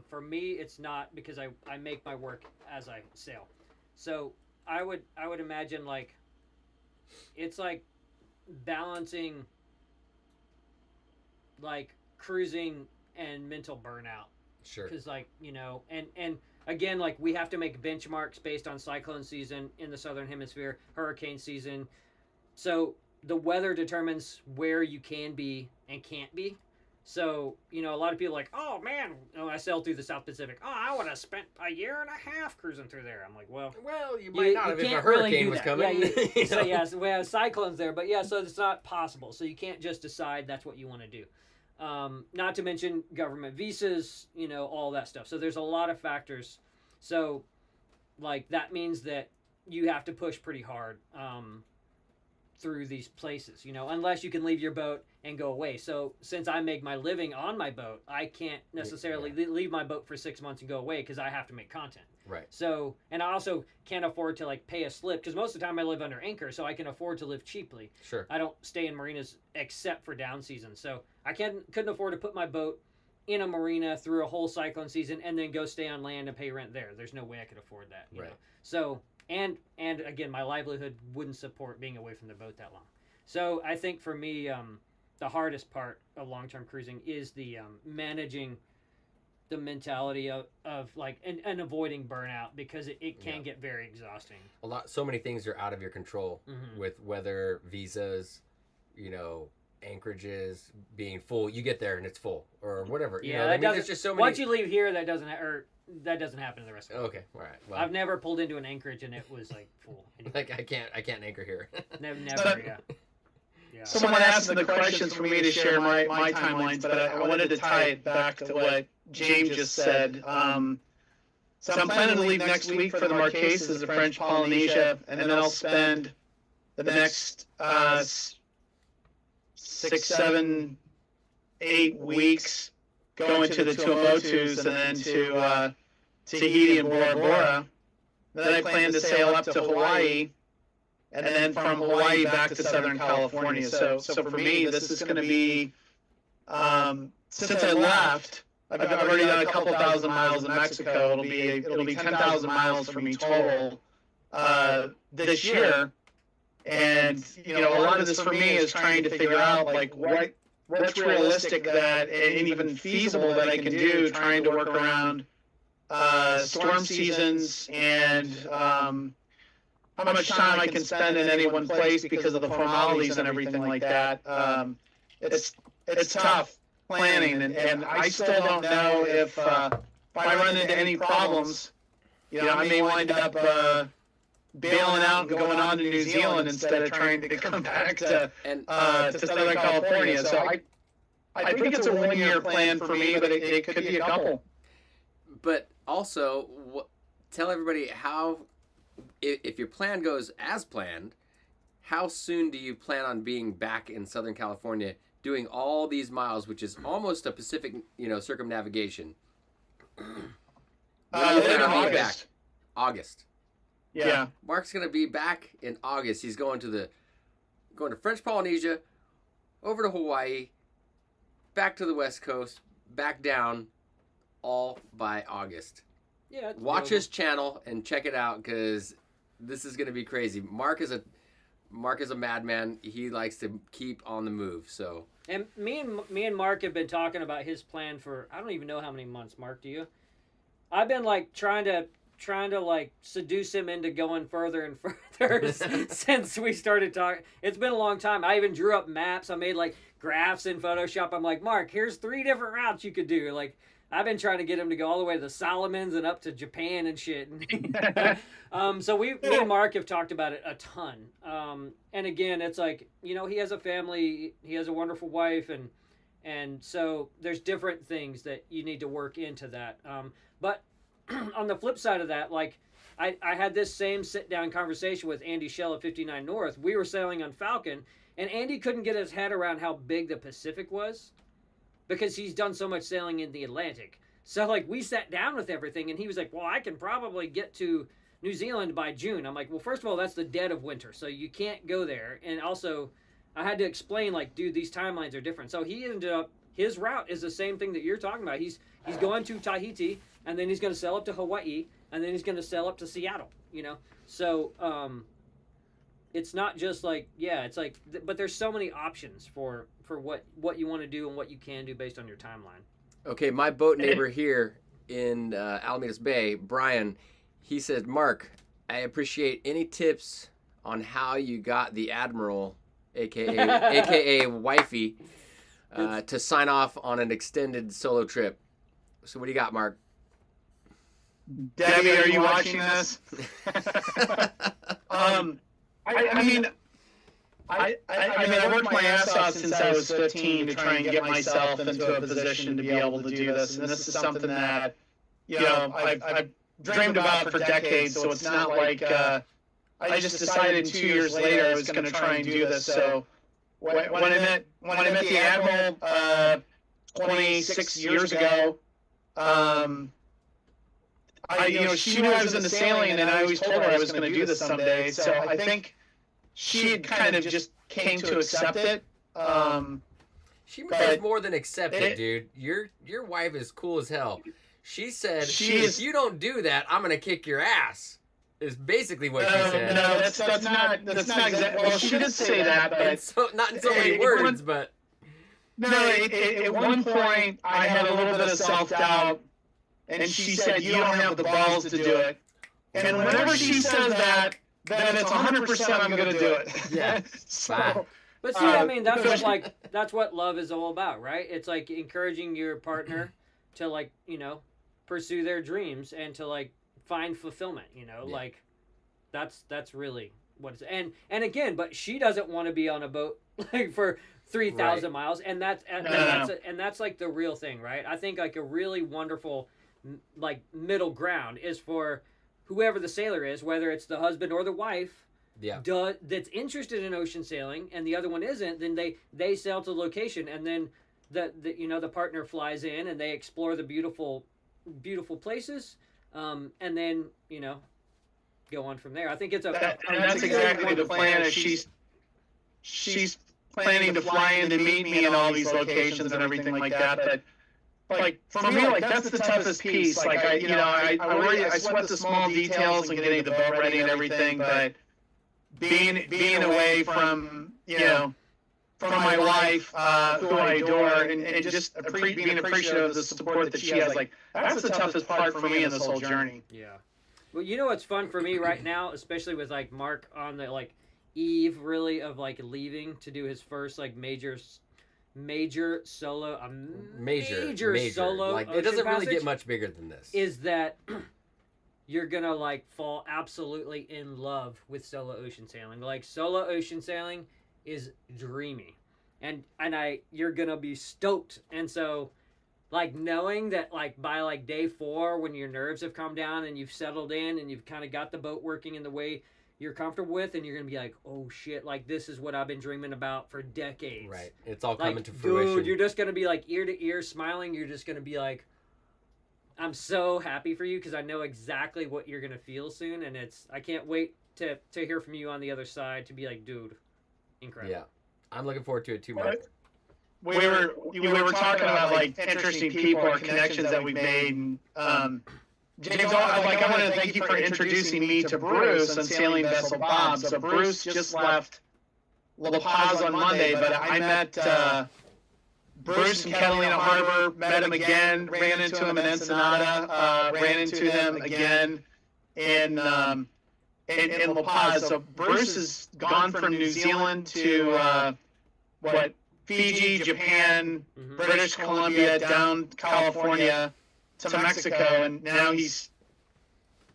For me, it's not because I make my work as I sail. So I would imagine like it's like balancing like cruising and mental burnout. Sure. Because like, you know, and again, like we have to make benchmarks based on cyclone season in the southern hemisphere, hurricane season. So the weather determines where you can be and can't be. So, you know, a lot of people are like, oh man, I sailed through the South Pacific. Oh, I would have spent a year and a half cruising through there. I'm like, well, Well, you might not have if a can't really hurricane do was that. coming. Yeah, you so know? yeah, so we have cyclones there, but yeah, so it's not possible. So you can't just decide that's what you want to do. Not to mention government visas, you know, all that stuff. So there's a lot of factors. So, like that means that you have to push pretty hard through these places, unless you can leave your boat and go away. So since I make my living on my boat, I can't necessarily leave my boat for 6 months and go away because I have to make content. Right. So, and I also can't afford to pay a slip because most of the time I live under anchor, so I can afford to live cheaply. Sure. I don't stay in marinas except for down season, so I couldn't afford to put my boat in a marina through a whole cyclone season and then go stay on land and pay rent there. There's no way I could afford that. You know? So, and again, my livelihood wouldn't support being away from the boat that long. So I think for me, the hardest part of long-term cruising is the managing the mentality of and avoiding burnout, because it can get very exhausting. So many things are out of your control with weather, visas, anchorages being full. You get there and it's full or whatever. There's just so many. Once you leave here, that doesn't happen in the rest of the Okay, all right. Well, I've never pulled into an anchorage and it was full. Like I can't anchor here. Never, yeah. Someone asked the questions for me to share my timelines, but I wanted to tie it back to what James just said. So I'm planning to leave next week for the Marquesas of French Polynesia, and then I'll spend the next 6, 7, 8 weeks going to the Tuamotus and then to Tahiti and Bora Bora. Then I plan to sail up to Hawaii, and then from Hawaii back to Southern California. So for me, this is going to be, since I left, I've already done a couple thousand miles in Mexico. It'll be 10,000 miles for me total this year. And a lot of this for me is trying to figure out what's realistic and even feasible that I can do, trying to work around storm seasons and how much time I can spend in any one place because of the formalities and everything like that. It's tough planning, and I still don't know if I run into any problems, I may wind up bailing out and going on to New Zealand instead of trying to come back to Southern California. So I think it's a 1-year plan for me, but it could be a couple. But also, tell everybody how, if your plan goes as planned, how soon do you plan on being back in Southern California doing all these miles, which is almost a Pacific, circumnavigation? August. Yeah. Mark's going to be back in August. He's going to French Polynesia, over to Hawaii, back to the West Coast, back down, all by August. Yeah. Watch his channel and check it out, because this is going to be crazy. Mark is a madman. He likes to keep on the move. So. And me and Mark have been talking about his plan for, I don't even know how many months. Mark, do you? I've been trying to seduce him into going further and further since we started talking. It's been a long time. I even drew up maps. I made graphs in Photoshop. I'm like, Mark, here's 3 different routes you could do. I've been trying to get him to go all the way to the Solomons and up to Japan and shit. So me and Mark have talked about it a ton. And again, it's he has a family, he has a wonderful wife, and so there's different things that you need to work into that. But on the flip side of that, I had this same sit-down conversation with Andy Shell at 59 North. We were sailing on Falcon, and Andy couldn't get his head around how big the Pacific was, because he's done so much sailing in the Atlantic. So, we sat down with everything, and he was like, well, I can probably get to New Zealand by June. I'm like, well, first of all, that's the dead of winter, so you can't go there. And also, I had to explain, dude, these timelines are different. So he ended up, his route is the same thing that you're talking about. He's going to Tahiti, and then he's going to sail up to Hawaii, and then he's going to sail up to Seattle, So, it's not just but there's so many options for what you want to do and what you can do based on your timeline. Okay, my boat neighbor here in Alamitos Bay, Brian, he said, Mark, I appreciate any tips on how you got the Admiral, aka Wifey, to sign off on an extended solo trip. So what do you got, Mark? Debbie, are you watching this? I worked my ass off since I was 15 to try and get myself into a position to be able to do this. And this is something that, I've dreamed about for decades. So it's not like I just decided 2 years later I was going to try and do this. So when I met the Admiral 26 years ago, she knew I was into sailing, and I always told her I was going to do this someday. So I think she had kind of just came to accept it. She does more than accept it, dude. Your wife is cool as hell. She said, if you don't do that, I'm going to kick your ass. Is basically what she said. No, that's not exactly. Well, she did say that, but so, not in so many words, but no. At one point, I had a little bit of self-doubt, and she said, "You don't have the balls to do it." And whenever she says that, then it's 100% I'm going to do it. Yeah. So, But see, I mean, that's what love is all about, right? It's like encouraging your partner to, like, pursue their dreams and to, like, find fulfillment, like that's really what it's and again, but she doesn't want to be on a boat like for 3,000 miles, and that's like the real thing, right? I think like a really wonderful like middle ground is for whoever the sailor is, whether it's the husband or the wife, that's interested in ocean sailing, and the other one isn't. Then they sail to the location, and then the partner flies in and they explore the beautiful places. And then, go on from there. I think it's that's exactly the plan. Is she's planning to fly in to meet me in all these locations and everything like that. But like for me, like that's the toughest piece. Like I sweat the small details and getting the boat ready and everything. But being away from from my wife, who I adore, and just being appreciative of the support that she has. Like, that's the toughest part for me in this whole journey. Yeah. Well, what's fun for me right now, especially with, like, Mark on the, like, eve, really, of, like, leaving to do his first, like, major solo, major solo. Like, it doesn't really get much bigger than this. Is that you're gonna, like, fall absolutely in love with solo ocean sailing. Like, solo ocean sailing is dreamy, and you're gonna be stoked. And so, like, knowing that, like, by like day 4, when your nerves have calmed down and you've settled in and you've kind of got the boat working in the way you're comfortable with, and you're gonna be like, oh shit, like this is what I've been dreaming about for decades. Right, it's all coming to fruition. Dude, you're just gonna be like ear to ear smiling. You're just gonna be like, I'm so happy for you because I know exactly what you're gonna feel soon, and I can't wait to hear from you on the other side to be like, dude, incredible. Yeah, I'm looking forward to it too, Mark. We were talking about like interesting people or connections that we've made. And, James, I want to thank you for introducing me to Bruce on Sailing Vessel Bob. So Bruce just left La Paz on Monday, but I met Bruce in Catalina Harbor, met him again, ran into him in Ensenada, ran into him again in La Paz. So Bruce has gone from New Zealand to Fiji, Japan, British Columbia, down California to Mexico, and now he's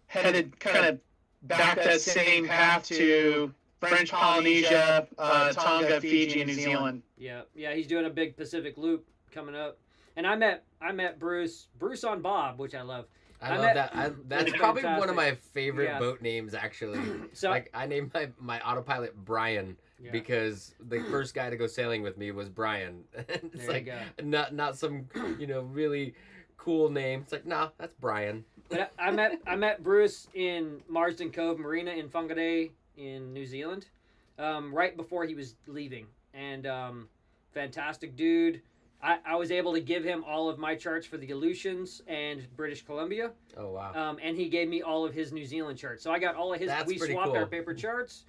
headed kind of back that same path to French Polynesia, Tonga, Fiji, and New Zealand. Yeah, he's doing a big Pacific loop coming up. And I met Bruce on Bob, which I love. I love that. That's probably one of my favorite boat names, actually. So, like, I named my autopilot Brian because the first guy to go sailing with me was Brian. It's like not some really cool name. It's like, nah, that's Brian. But I met Bruce in Marsden Cove Marina in Whangarei in New Zealand, right before he was leaving, and fantastic dude. I was able to give him all of my charts for the Aleutians and British Columbia. Oh, wow. And he gave me all of his New Zealand charts. So I got all of his. We swapped our paper charts.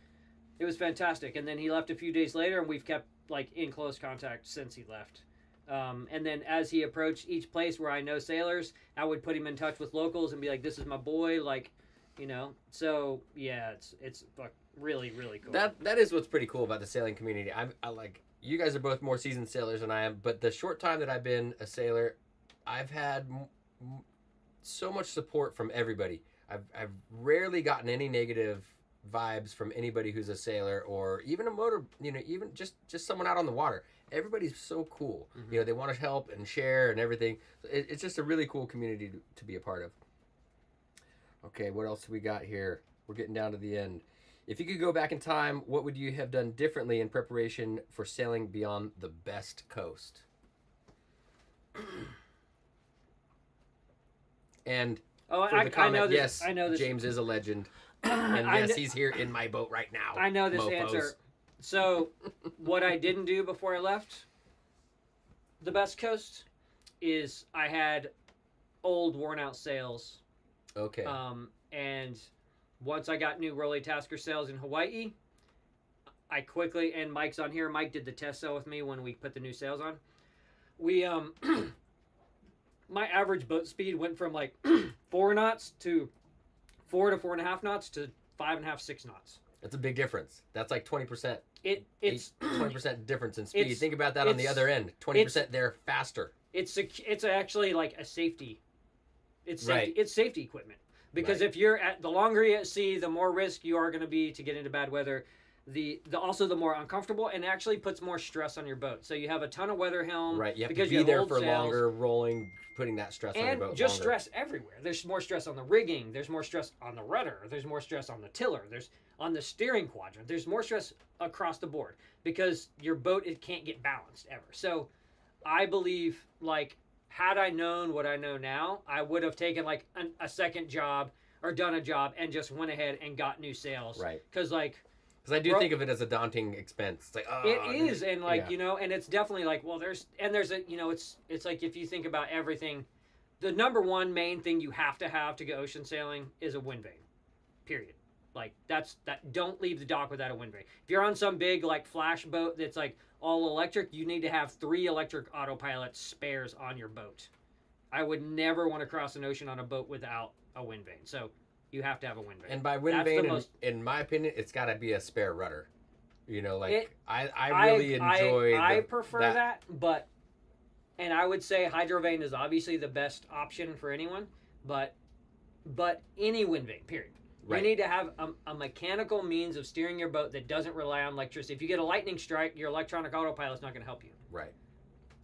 It was fantastic. And then he left a few days later, and we've kept like in close contact since he left. And then as he approached each place where I know sailors, I would put him in touch with locals and be like, "This is my boy," like, So yeah, it's really, really cool. That is what's pretty cool about the sailing community. I like. You guys are both more seasoned sailors than I am, but the short time that I've been a sailor, I've had so much support from everybody. I've rarely gotten any negative vibes from anybody who's a sailor or even a motor, even just someone out on the water. Everybody's so cool. Mm-hmm. They want to help and share and everything. It's just a really cool community to be a part of. Okay, what else do we got here? We're getting down to the end. If you could go back in time, what would you have done differently in preparation for sailing beyond the best coast? And Oh, for the comment, I know this. yes, I know this. James is a legend. And I yes, kn- he's here in my boat right now. I know this mofos. answer. So, what I didn't do before I left the best coast is I had old, worn-out sails. Okay. And once I got new Rolly Tasker sails in Hawaii, I quickly, and Mike's on here. Mike did the test sail with me when we put the new sails on. We my average boat speed went from like 4 knots to 4 to 4.5 knots to 5.5, 6 knots. That's a big difference. That's like 20%. It's 20% difference in speed. it's- Think about that on the it's- other end. 20% there faster. it's actually like a safety. It's safety. Right. It's safety equipment because Right. if you're at the longer you're at sea, the more risk you are going to be to get into bad weather. Also the more uncomfortable, and actually puts more stress on your boat. So you have a ton of weather helm, Right. You have because to be have there old for sails, longer, rolling, putting that stress on your and boat just longer. stress everywhere. There's more stress on the rigging. There's more stress on the rudder. There's more stress on the tiller. There's on the steering quadrant. There's more stress across the board because your boat it can't get balanced ever. So I believe like had I known what I know now, I would have taken like a second job or done a job and just went ahead and got new sails. Right. Because like Because I do Bro- think of it as a daunting expense. It's like, oh, it is, and like yeah. and it's definitely like there's a it's like if you think about everything, the number one main thing you have to go ocean sailing is a wind vane, period. Like that. Don't leave the dock without a wind vane. If you're on some big like flash boat that's like all electric, you need to have 3 electric autopilot spares on your boat. I would never want to cross an ocean on a boat without a wind vane. So you have to have a wind vane. And by wind That's the vane, most- in my opinion, it's got to be a spare rudder. You know, like It- I really enjoy. I prefer that, but and I would say hydrovane is obviously the best option for anyone, but any wind vane, period. Right. You need to have a mechanical means of steering your boat that doesn't rely on electricity. If you get a lightning strike, your electronic autopilot is not going to help you, Right.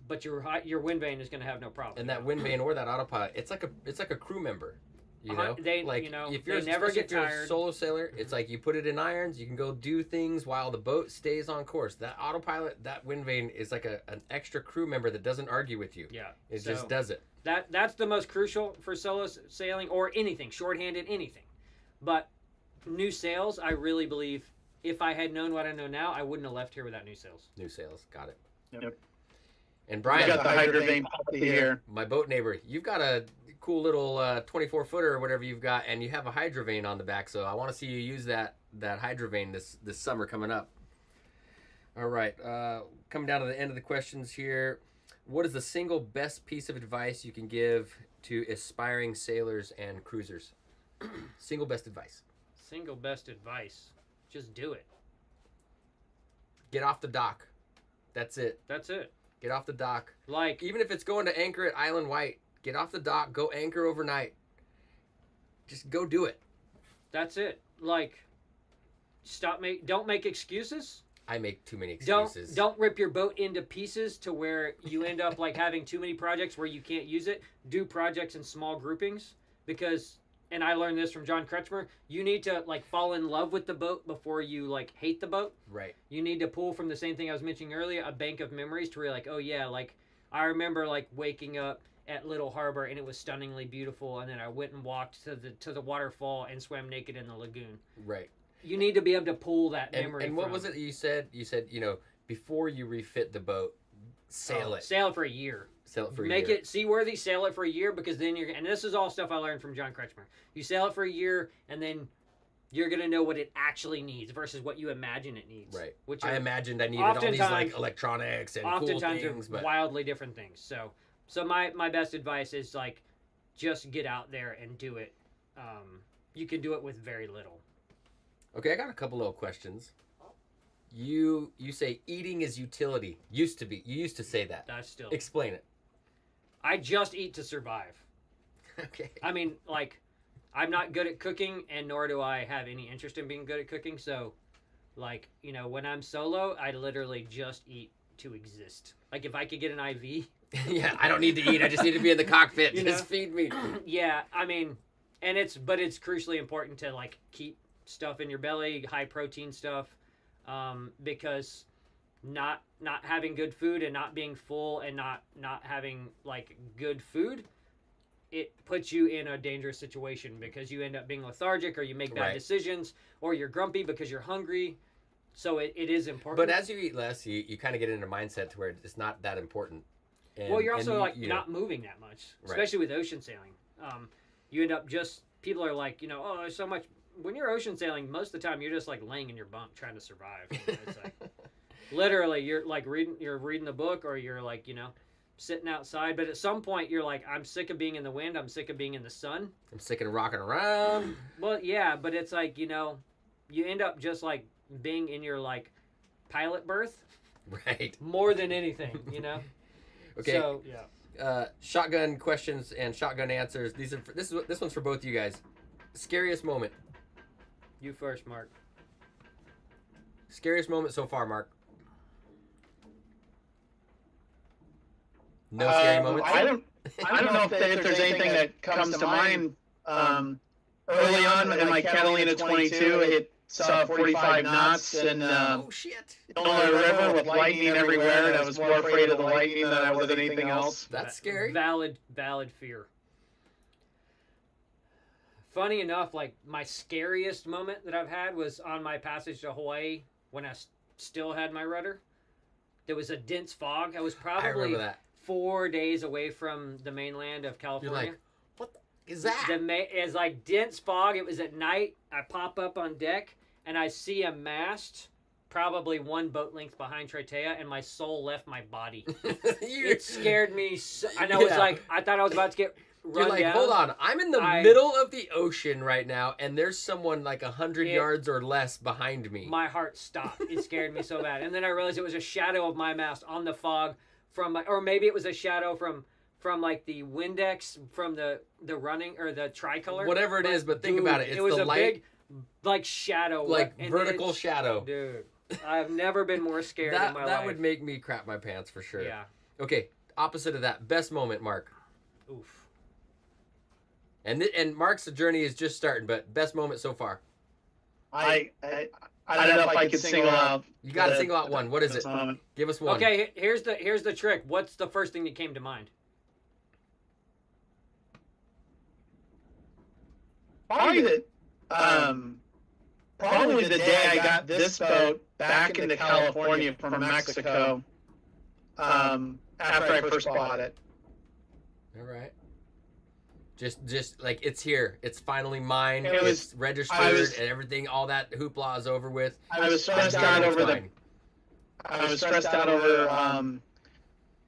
but your wind vane is going to have no problem. And that wind vane or that autopilot, it's like a crew member. You know, They- like you know, if they you're never especially get if you're a tired. solo sailor, it's like you put it in irons. You can go do things while the boat stays on course. That autopilot, that wind vane is like an extra crew member that doesn't argue with you. Yeah, It so just does it. that's the most crucial for solo sailing or anything, shorthanded anything. But new sails, I really believe if I had known what I know now, I wouldn't have left here without new sails. New sails, got it. Yep. And I Brian, got the hydrovane puppy here. my boat neighbor, you've got a cool little 24-footer or whatever you've got, and you have a hydrovane on the back. So I want to see you use that hydrovane this summer coming up. All right, coming down to the end of the questions here. What is the single best piece of advice you can give to aspiring sailors and cruisers? Single best advice. Single best advice, just do it. Get off the dock. That's it. That's it. Get off the dock. Like Even if it's going to anchor at Island White, get off the dock, go anchor overnight. Just go do it. that's it. Like don't make excuses. I make too many excuses. Don't rip your boat into pieces to where you end up like having too many projects where you can't use it. Do projects in small groupings because and I learned this from John Kretschmer, you need to like fall in love with the boat before you like hate the boat. Right. You need to pull from the same thing I was mentioning earlier, a bank of memories to where you're like, oh yeah, like I remember like waking up at Little Harbor and it was stunningly beautiful, and then I went and walked to the waterfall and swam naked in the lagoon. Right. You need to be able to pull that memory. And what from. was it you said? You said, before you refit the boat, sail it. Sail it for a year. Sail it for a Make year. it seaworthy, sail it for a year, because then and this is all stuff I learned from John Kretschmer. You sail it for a year, and then you're going to know what it actually needs versus what you imagine it needs. Right. Which I are imagined I needed all these like oftentimes- electronics and cool oftentimes things, are but wildly different things. So my best advice is like, just get out there and do it. You can do it with very little. okay, I got a couple little questions. You say eating is utility. You used to say that. That's still. Explain it. I just eat to survive. Okay. I mean, like, I'm not good at cooking, and nor do I have any interest in being good at cooking. So, like, when I'm solo, I literally just eat to exist. Like, if I could get an IV, Yeah, I don't need to eat. I just need to be in the cockpit. You Just know? feed me. yeah, I mean, but it's crucially important to like keep stuff in your belly, high protein stuff, because not having good food and not being full and not having like good food, it puts you in a dangerous situation because you end up being lethargic or you make bad Right. decisions or you're grumpy because you're hungry. So it is important. But as you eat less, you kind of get into a mindset to where it's not that important. And, well, you're also and like you know, not moving that much, Right. especially with ocean sailing. You end up just people are like, oh, there's so much. When you're ocean sailing, most of the time you're just like laying in your bunk trying to survive. It's like literally you're like reading the book or you're like sitting outside. But at some point you're like, I'm sick of being in the wind. I'm sick of being in the sun. I'm sick of rocking around. Well, yeah, but it's like you end up just like being in your like pilot berth Right. more than anything. Okay. So yeah. Shotgun questions and shotgun answers. This one's for both you guys. Scariest moment. You first, Mark. Scariest moment so far, Mark. No scary moments. I don't know if there's anything that comes to mind. Early on in my Catalina 22, it saw 45 knots and Oh shit! on the river with lightning everywhere, and I was more afraid of the lightning than I was anything else. That's scary. Valid fear. Funny enough, like my scariest moment that I've had was on my passage to Hawaii when I still had my rudder. There was a dense fog. I was I probably remember that. 4 days away from the mainland of You're California. like, what the, is that? It's like dense fog. It was at night. I pop up on deck and I see a mast, probably one boat length behind Tritea, and my soul left my body. It scared me. And I was Yeah. like, I thought I was about to get run You're like, down. hold on, I'm in the I- middle of the ocean right now, and there's someone like 100 It- yards or less behind me. My heart stopped. It scared me so bad. And then I realized it was a shadow of my mast on the fog or maybe it was a shadow from like the Windex from the running or the tricolor. Whatever it is, but think about it. It's it was the a light, big like shadow, like and vertical it's- shadow. Dude, I've never been more scared in my life. That would make me crap my pants for sure. Yeah. Okay, opposite of that, best moment, Mark. Oof. And Mark's journey is just starting, but best moment so far. I don't know if I could single out. You got to the- single out one. What is this it? moment. Give us one. Okay, here's the trick. What's the first thing that came to mind? Probably the day I got this boat back into California from Mexico. After I first bought it. All right. Just like it's here. It's finally mine. It was- It's registered I was- and everything. All that hoopla is over with. I was I'm stressed done, out it's over mine.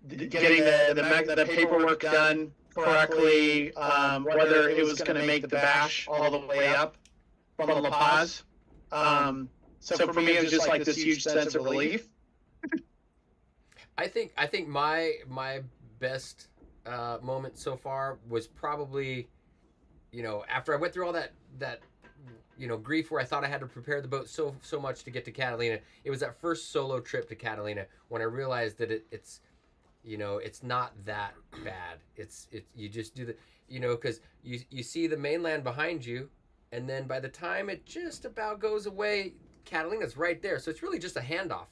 getting the paperwork done correctly, whether it was going to make the bash all the way up from La Paz. So for me, it was just like this huge sense of relief. I think my best moment so far was probably, after I went through all that grief where I thought I had to prepare the boat so much to get to Catalina. It was that first solo trip to Catalina when I realized that it's not that bad. It's you just do because you see the mainland behind you, and then by the time it just about goes away, Catalina's right there. So it's really just a handoff.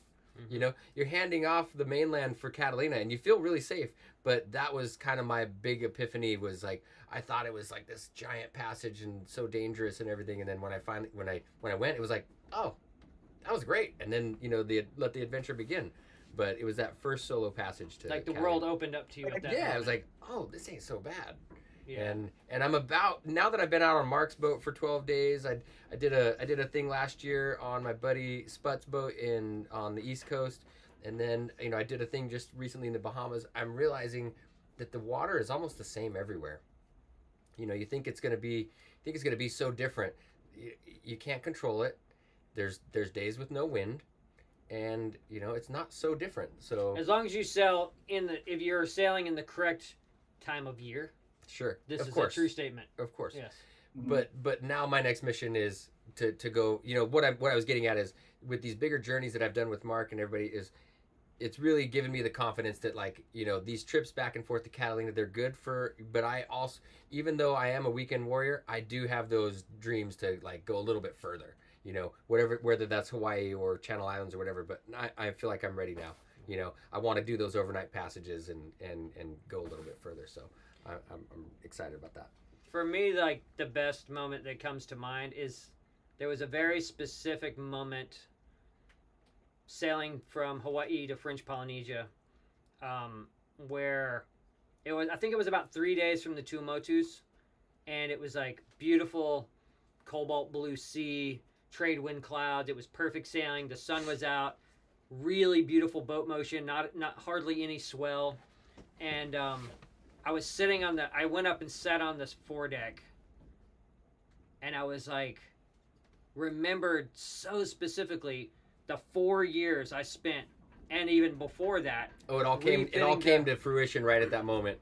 You're handing off the mainland for Catalina, and you feel really safe. But that was kind of my big epiphany. Was like I thought it was like this giant passage and so dangerous and everything. And then when I went, it was like, oh, that was great. And then let the adventure begin. But it was that first solo passage to Like the Catalina. world opened up to you at that Yeah, moment. I was like, oh, this ain't so bad. Yeah. And I'm about now that I've been out on Mark's boat for 12 days. I did a thing last year on my buddy Sput's boat on the East Coast, and then I did a thing just recently in the Bahamas. I'm realizing that the water is almost the same everywhere. You think it's gonna be so different. You can't control it. There's days with no wind, and it's not so different. So As long as you sail if you're sailing in the correct time of year, sure, this of is course, a true statement. of course. Yes. But now my next mission is to go. What I was getting at is with these bigger journeys that I've done with Mark and everybody is it's really given me the confidence that, like, you know, these trips back and forth to Catalina, they're good for, but I also, even though I am a weekend warrior, I do have those dreams to, like, go a little bit further, you know, whether that's Hawaii or Channel Islands or whatever, but I feel like I'm ready now. You know, I want to do those overnight passages and go a little bit further. So I'm excited about that. For me, like, the best moment that comes to mind is there was a very specific moment sailing from Hawaii to French Polynesia, where it was, I think it was about 3 days from the Tuamotus, and it was like beautiful cobalt blue sea, trade wind clouds. It was perfect sailing. The sun was out, really beautiful boat motion, not hardly any swell. And I was sitting on I went up and sat on this foredeck, and I was like, remembered so specifically the 4 years I spent, and even before that. Oh, it all came to fruition right at that moment.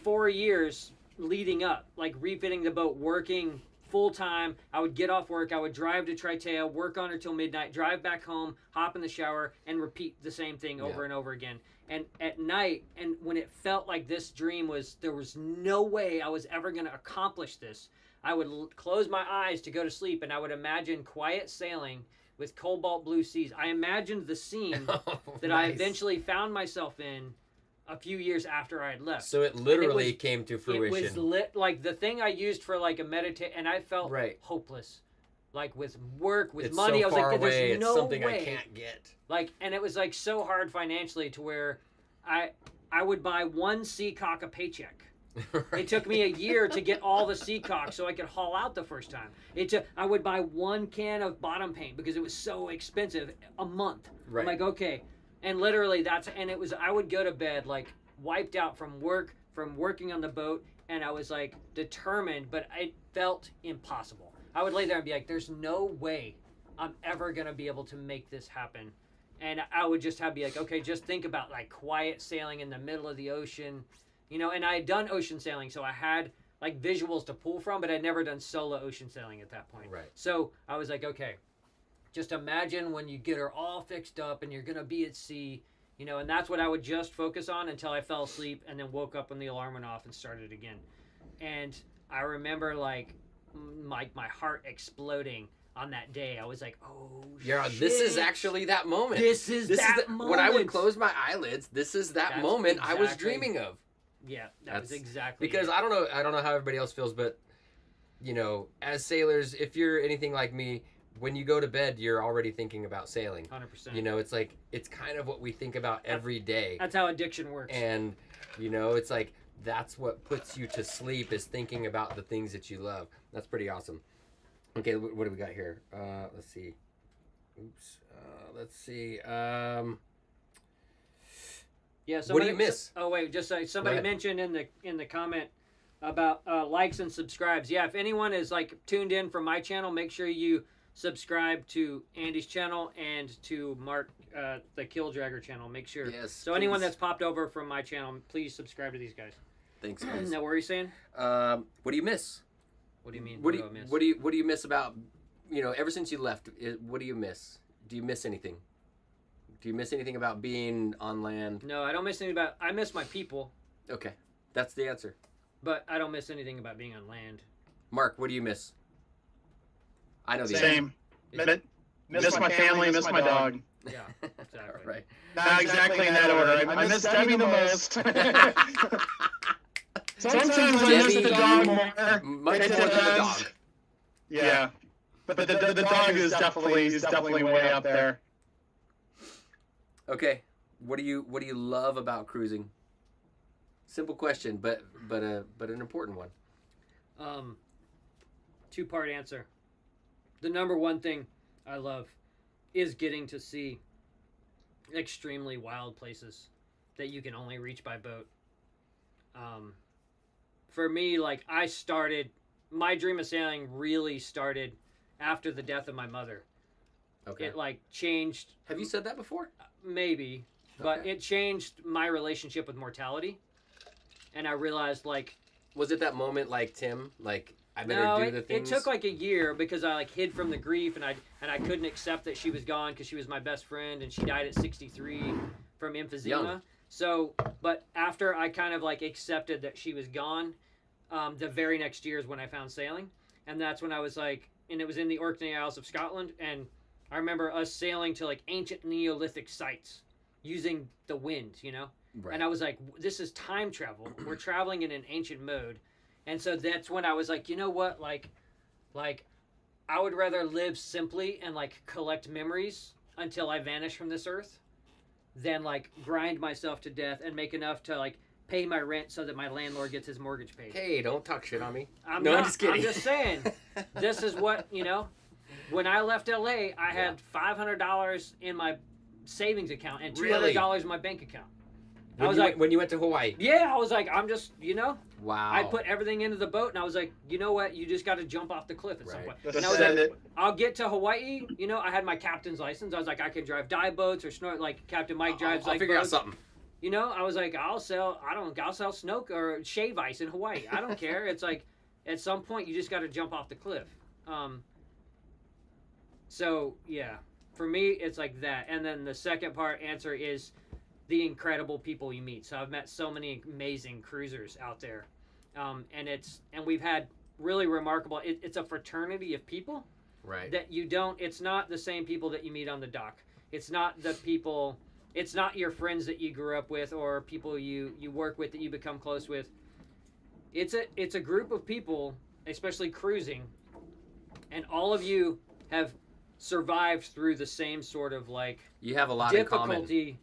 4 years leading up, like refitting the boat, working full time. I would get off work, I would drive to Traitea, work on her till midnight, drive back home, hop in the shower, and repeat the same thing over and over again. And at night, and when it felt like this dream there was no way I was ever going to accomplish this, I would close my eyes to go to sleep, and I would imagine quiet sailing with cobalt blue seas. I imagined the scene that I eventually found myself in a few years after I had left. So it literally came to fruition. It was like the thing I used for like a meditate, and I felt hopeless. Like with work, with it's money, so I was far like, away, there's no it's something way. I can't get. Like, and it was like so hard financially to where I would buy one Seacock a paycheck. Right. It took me a year to get all the Seacock so I could haul out the first time. I would buy one can of bottom paint because it was so expensive a month. Right. I'm like, okay. And literally I would go to bed like wiped out from working on the boat, and I was like determined, but it felt impossible. I would lay there and be like, there's no way I'm ever going to be able to make this happen. And I would just be like, okay, just think about like quiet sailing in the middle of the ocean. You know, and I had done ocean sailing, so I had like visuals to pull from, but I'd never done solo ocean sailing at that point. Right. So I was like, okay, just imagine when you get her all fixed up and you're going to be at sea, you know, and that's what I would just focus on until I fell asleep and then woke up when the alarm went off and started again. And I remember like my heart exploding on that day. I was like, oh, yeah, shit. This is actually that moment. This is that moment. When I would close my eyelids, this is that moment I was dreaming of. Yeah, that's exactly because it. I don't know how everybody else feels, but you know, as sailors, if you're anything like me, when you go to bed, you're already thinking about sailing. 100%. You know, it's like it's kind of what we think about every day. That's how addiction works. And you know, it's like that's what puts you to sleep is thinking about the things that you love. That's pretty awesome. Okay, what do we got here? Let's see. Oops. Let's see. Yeah. What do you miss? Oh wait, just somebody mentioned in the comment about likes and subscribes. Yeah, if anyone is like tuned in from my channel, make sure you subscribe to Andy's channel and to Mark, the Killdragger channel. Make sure. Yes. So anyone that's popped over from my channel, please subscribe to these guys. Thanks, guys. Now, what are you saying? What do you miss? What do you mean? What do you miss about, you know, ever since you left? What do you miss? Do you miss anything? Do you miss anything about being on land? No, I don't miss anything about. I miss my people. Okay, that's the answer. But I don't miss anything about being on land. Mark, what do you miss? I know the same. Miss my family, miss my dog. Yeah, exactly. Right. Not exactly in that order. I miss Debbie the most. Sometimes I miss the dog more. Much more than the dog. Yeah, but the dog is definitely way up there. Okay, what do you love about cruising? Simple question, but an important one. 2-part answer. The number one thing I love is getting to see extremely wild places that you can only reach by boat. For me, like my dream of sailing really started after the death of my mother. Okay. It like changed. Have you said that before? Maybe, but it changed my relationship with mortality. And I realized like Was it that moment like Tim? Like I better No, do the things. it took like a year because I like hid from the grief and I couldn't accept that she was gone because she was my best friend and she died at 63 from emphysema. Young. So, but after I kind of like accepted that she was gone, the very next year is when I found sailing, and that's when I was like, and it was in the Orkney Isles of Scotland, and I remember us sailing to like ancient Neolithic sites using the wind, you know. Right. And I was like, this is time travel. We're traveling in an ancient mode. And so that's when I was like, you know what? Like I would rather live simply and like collect memories until I vanish from this earth than like grind myself to death and make enough to like pay my rent so that my landlord gets his mortgage paid. Hey, don't talk shit on me. I'm just kidding. I'm just saying. This is what, you know, when I left LA, I had $500 in my savings account and $200 Really? in my bank account. When I was you, like, when you went to Hawaii. yeah, I was like, I'm just, you know, Wow. I put everything into the boat and I was like, you know what? You just got to jump off the cliff at some Right. point. Just And I was send like, it. I'll get to Hawaii. You know, I had my captain's license. I was like, I can drive dive boats or snort like Captain Mike drives I'll like figure out boats. something. You know, I was like, I'll sell snow or shave ice in Hawaii. I don't care. It's like, at some point, you just got to jump off the cliff. So, yeah, for me, it's like that. And then the second part answer is the incredible people you meet. So I've met so many amazing cruisers out there. And we've had really remarkable, it's a fraternity of people Right. that you don't, it's not the same people that you meet on the dock. It's not the people, it's not your friends that you grew up with or people you work with that you become close with. It's a group of people, especially cruising, and all of you have survived through the same sort of like You have a lot in common. difficulty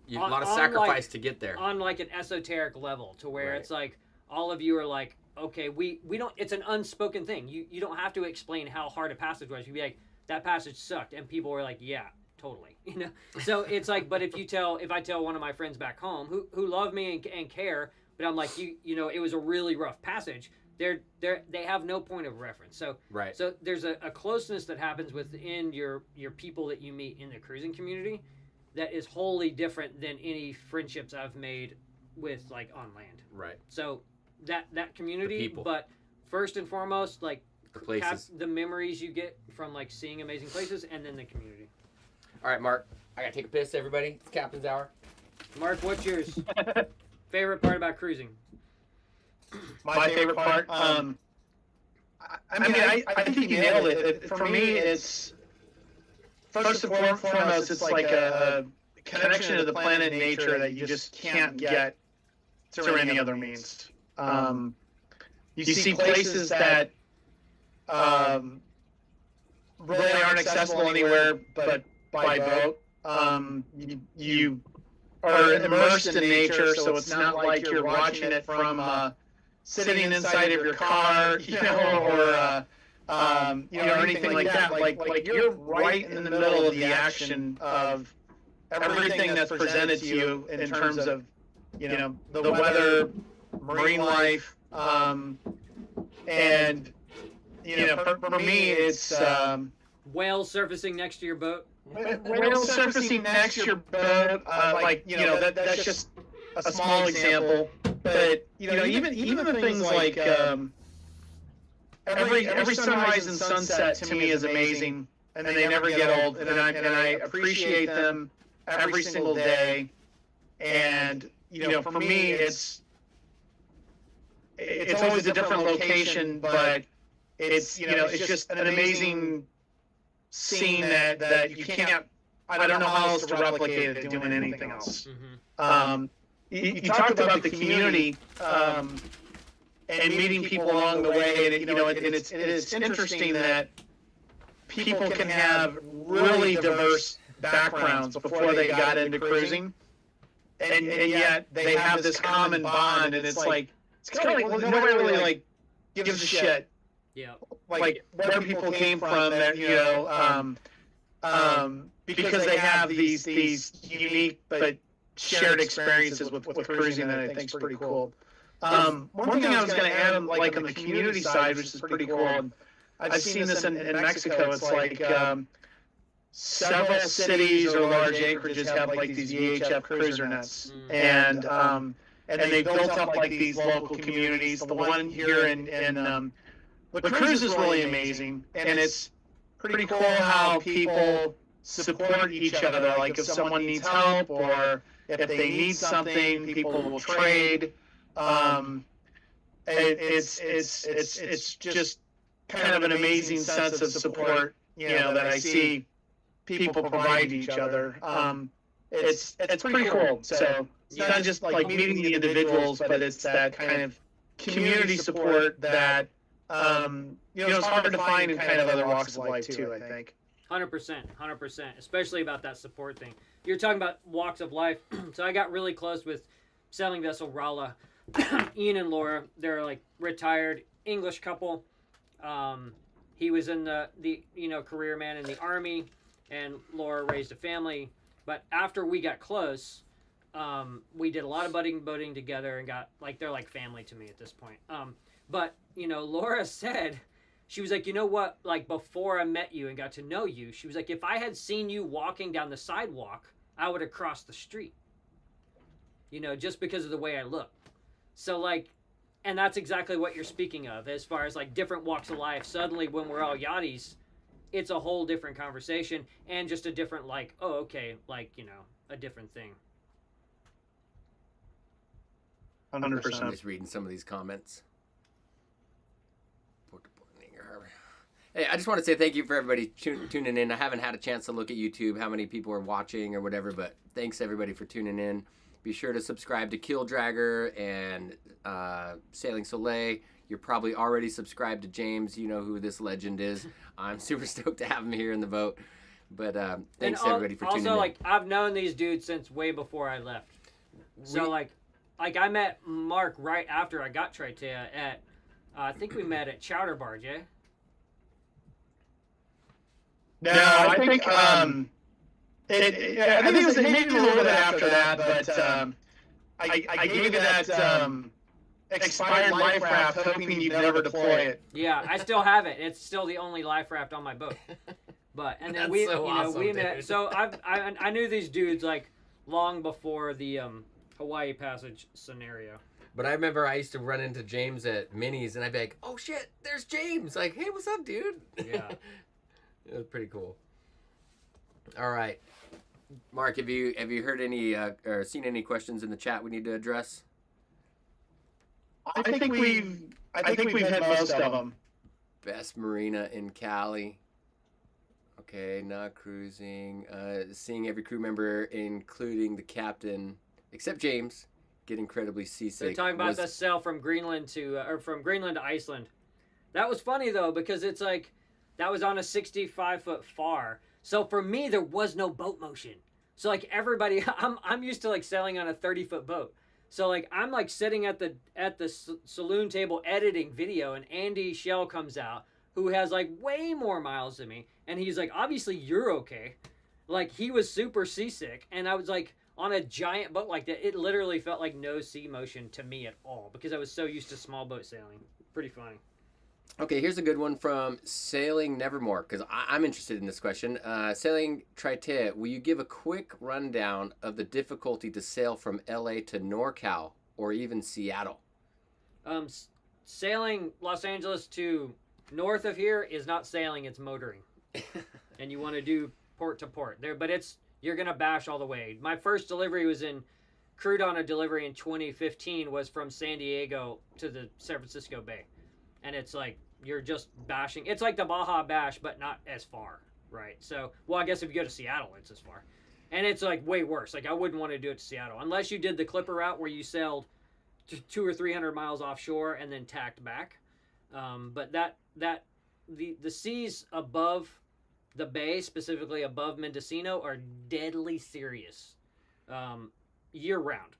You have a lot of on, sacrifice like, to get there. on like an esoteric level to where Right. it's like all of you are like, okay, we don't, it's an unspoken thing. You don't have to explain how hard a passage was. You'd be like, that passage sucked, and people were like, yeah, totally. You know, so it's like, but if I tell one of my friends back home who love me and care, but I'm like, you know, it was a really rough passage. They have no point of reference. So Right. so there's a closeness that happens within your people that you meet in the cruising community that is wholly different than any friendships I've made with like on land. Right. So that community, The people. but first and foremost, like The places. the memories you get from like seeing amazing places, and then the community. All right, Mark. I gotta take a piss, everybody. It's Captain's Hour. Mark, what's yours? Favorite part about cruising? My favorite part. I mean, I think you nailed it. For me, it's first and foremost, it's like a connection to the planet and nature that you just can't get through any other means. You see places that really aren't accessible anywhere but by boat. You are immersed in nature, so it's not like you're watching it from sitting inside of your car, you know, or or anything like that. Like you're right in the middle of the action of everything that's presented to you in terms of, you know, the weather, marine life, and you know, for me, it's Whales surfacing next to your boat. whales surfacing next to your boat. Like, you know, that's just a small example. But you know, even the things like every sunrise and sunset to me is amazing, and they never get old, and I appreciate them every single day. And you know, for me, it's always a different location, but it's, you know, it's just an amazing scene that you can't. I don't know how else to replicate it doing anything else. Mm-hmm. You talked about the community and meeting people along the way, and you know, and it's interesting that people can have really diverse backgrounds before they got into cruising, and yet they have this common bond, and it's kind of like, well, nobody really like gives a shit Yeah. like where people came from, that, you know, because they have these unique but shared experiences with cruising that I think is pretty cool. One thing I was going to add, like on the community side, which is pretty cool, and I've seen this in Mexico. It's like several cities or large acreages have like these VHF cruiser nets, and and they built up like these local communities. The one here in La Cruz is really amazing, and it's pretty cool how people support each other. Like if someone needs help or if they need something, people will trade. It's just kind of an amazing sense of support, that I see people provide to each other. It's pretty cool. So it's not just like meeting the individuals, but it's that kind of community support that it's hard to find in kind of other walks of life too, I think. 100%, especially about that support thing. You're talking about walks of life. So I got really close with sailing vessel Rala. Ian and Laura, they're like retired English couple. He was in the career man in the Army, and Laura raised a family. But after we got close, we did a lot of boating together and got like, they're like family to me at this point. But Laura said, she was like, you know what, like before I met you and got to know you, she was like, if I had seen you walking down the sidewalk, I would have crossed the street, just because of the way I look. So like, and that's exactly what you're speaking of as far as like different walks of life. Suddenly when we're all yachties, it's a whole different conversation and just a different like, oh, okay, like, a different thing. 100%. I'm just reading some of these comments. Hey, I just want to say thank you for everybody tuning in. I haven't had a chance to look at YouTube, how many people are watching or whatever, but thanks everybody for tuning in. Be sure to subscribe to Keel Dragger and Sailing Soleil. You're probably already subscribed to James. You know who this legend is. I'm super stoked to have him here in the boat. But thanks everybody for tuning in. Also, like, I've known these dudes since way before I left. So, like I met Mark right after I got Traitea at, I think we met at Chowder Bar, Jay. No, I think I think it was maybe a little bit after that, but I gave you that expired life raft, hoping you'd never deploy it. Yeah, I still have it. It's still the only life raft on my boat. But and then we met. Dude. So I knew these dudes like long before the Hawaii Passage scenario. But I remember I used to run into James at Minnie's, and I'd be like, "Oh shit, there's James!" Like, "Hey, what's up, dude?" Yeah. It was pretty cool. All right, Mark, have you heard any or seen any questions in the chat we need to address? I think we've hit most of them. Best marina in Cali. Okay, not cruising. Seeing every crew member, including the captain, except James, get incredibly seasick. They're talking about the sail from Greenland to Iceland. That was funny though, because it's like that was on a 65-foot FAR. So for me, there was no boat motion. So like everybody, I'm used to like sailing on a 30-foot boat. So like I'm like sitting at the saloon table editing video, and Andy Shell comes out, who has like way more miles than me, and he's like, obviously you're okay. Like he was super seasick, and I was like on a giant boat like that. It literally felt like no sea motion to me at all because I was so used to small boat sailing. Pretty funny. Okay, here's a good one from Sailing Nevermore, because I'm interested in this question. Sailing Traitea, will you give a quick rundown of the difficulty to sail from LA to NorCal or even Seattle? Sailing Los Angeles to north of here is not sailing, it's motoring. And you want to do port to port there, but you're going to bash all the way. My first delivery was crewed on a delivery in 2015 was from San Diego to the San Francisco Bay. And it's like, you're just bashing. It's like the Baja Bash, but not as far, right? So, well, I guess if you go to Seattle, it's as far. And it's like way worse. Like, I wouldn't want to do it to Seattle. Unless you did the Clipper route where you sailed 200 or 300 miles offshore and then tacked back. But the seas above the bay, specifically above Mendocino, are deadly serious year round.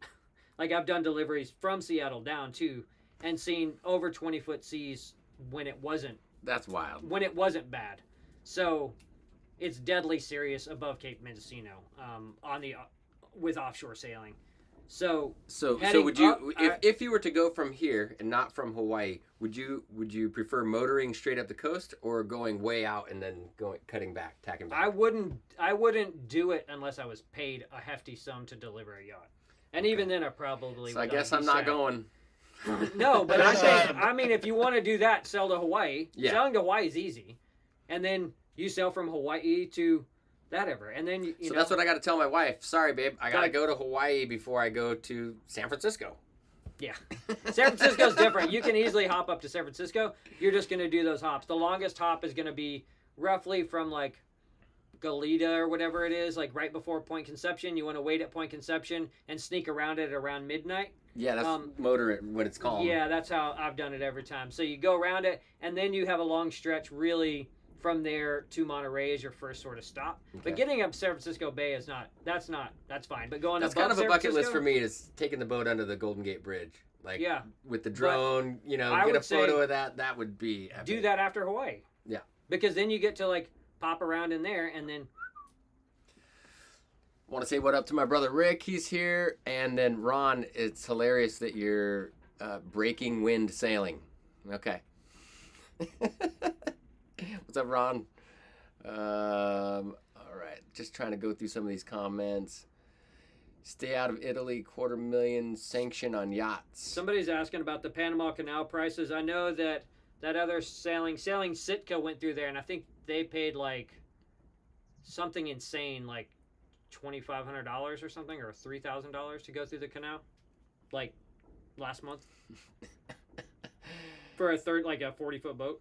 Like, I've done deliveries from Seattle down to and seen over 20-foot seas when it wasn't. That's wild. When it wasn't bad. So it's deadly serious above Cape Mendocino with offshore sailing. So would you if you were to go from here and not from Hawaii, would you prefer motoring straight up the coast or going way out and then tacking back? I wouldn't do it unless I was paid a hefty sum to deliver a yacht. And even then, I probably So I would guess be I'm not sad. going. No, but I'm There's, saying, I mean, if you want to do that, sell to Hawaii. Yeah. Selling to Hawaii is easy, and then you sell from Hawaii to that ever, and then you So know, that's what I got to tell my wife. Sorry, babe. I got to Like- go to Hawaii before I go to San Francisco. Yeah. San Francisco's different. You can easily hop up to San Francisco. You're just going to do those hops. The longest hop is going to be roughly from like Goleta or whatever it is, like right before Point Conception. You want to wait at Point Conception and sneak around it around midnight. Yeah, that's Um, motor what it's called. Yeah, that's how I've done it every time. So you go around it, and then you have a long stretch really from there to Monterey is your first sort of stop. Okay. But getting up San Francisco Bay is that's fine. But going That's above kind of a San bucket list Francisco- for me is taking the boat under the Golden Gate Bridge. Like Yeah. with the drone, you know, I get a would say photo of that. That would be epic. Do that after Hawaii. Yeah. Because then you get to like pop around in there and then Want to say what up to my brother Rick? He's here, and then Ron. It's hilarious that you're breaking wind sailing. Okay. What's up, Ron? All right, just trying to go through some of these comments. Stay out of Italy. 250,000 sanction on yachts. somebody's asking about the Panama Canal prices. I know that other sailing Sitka went through there, and I think they paid like something insane, like $2,500 or something, or $3,000 to go through the canal, like last month for a 40-foot boat.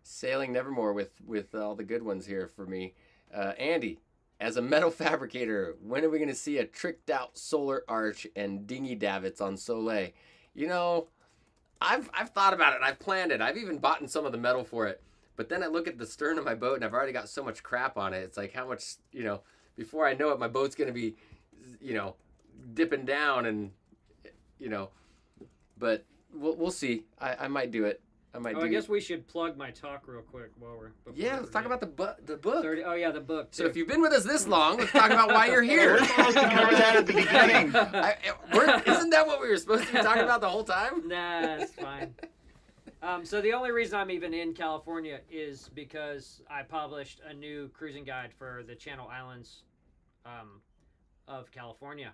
Sailing Nevermore with all the good ones here for me. Andy, as a metal fabricator, when are we going to see a tricked out solar arch and dinghy davits on Soleil? You know, I've thought about it. And I've planned it. I've even bought in some of the metal for it. But then I look at the stern of my boat and I've already got so much crap on it. It's like how much, you know, before I know it, my boat's going to be, you know, dipping down and, you know, but we'll see. I might do it. I guess we should plug my talk real quick while we're. Yeah, let's talk about the book. 30, oh yeah, the book. So too. if you've been with us this long, let's talk about why you're here. We're supposed to cover that at the beginning. Isn't that what we were supposed to be talking about the whole time? Nah, that's fine. So the only reason I'm even in California is because I published a new cruising guide for the Channel Islands of California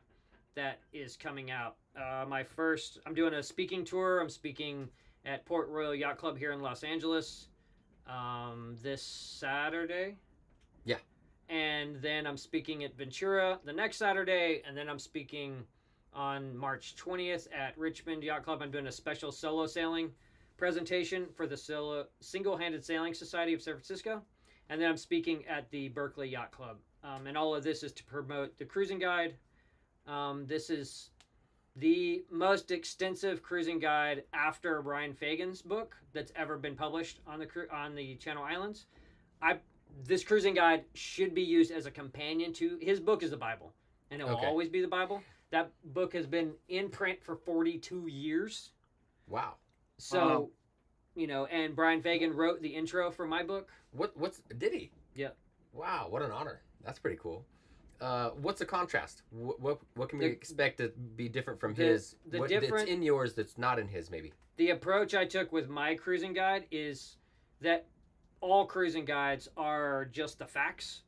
that is coming out. I'm doing a speaking tour. I'm speaking at Port Royal Yacht Club here in Los Angeles this Saturday. Yeah. And then I'm speaking at Ventura the next Saturday, and then I'm speaking on March 20th at Richmond Yacht Club. I'm doing a special solo sailing presentation for the Single-Handed Sailing Society of San Francisco. And then I'm speaking at the Berkeley Yacht Club. And all of this is to promote the cruising guide. This is the most extensive cruising guide after Brian Fagan's book that's ever been published on the Channel Islands. This cruising guide should be used as a companion to his book. Is the Bible, and it will Okay. always be the Bible. That book has been in print for 42 years. Wow. So, Wow. you know, and Brian Fagan wrote the intro for my book. What's did he? Yeah. Wow, what an honor. That's pretty cool. What's the contrast? What can we expect to be different from his? What that's in yours that's not in his, maybe? The approach I took with my cruising guide is that all cruising guides are just the facts.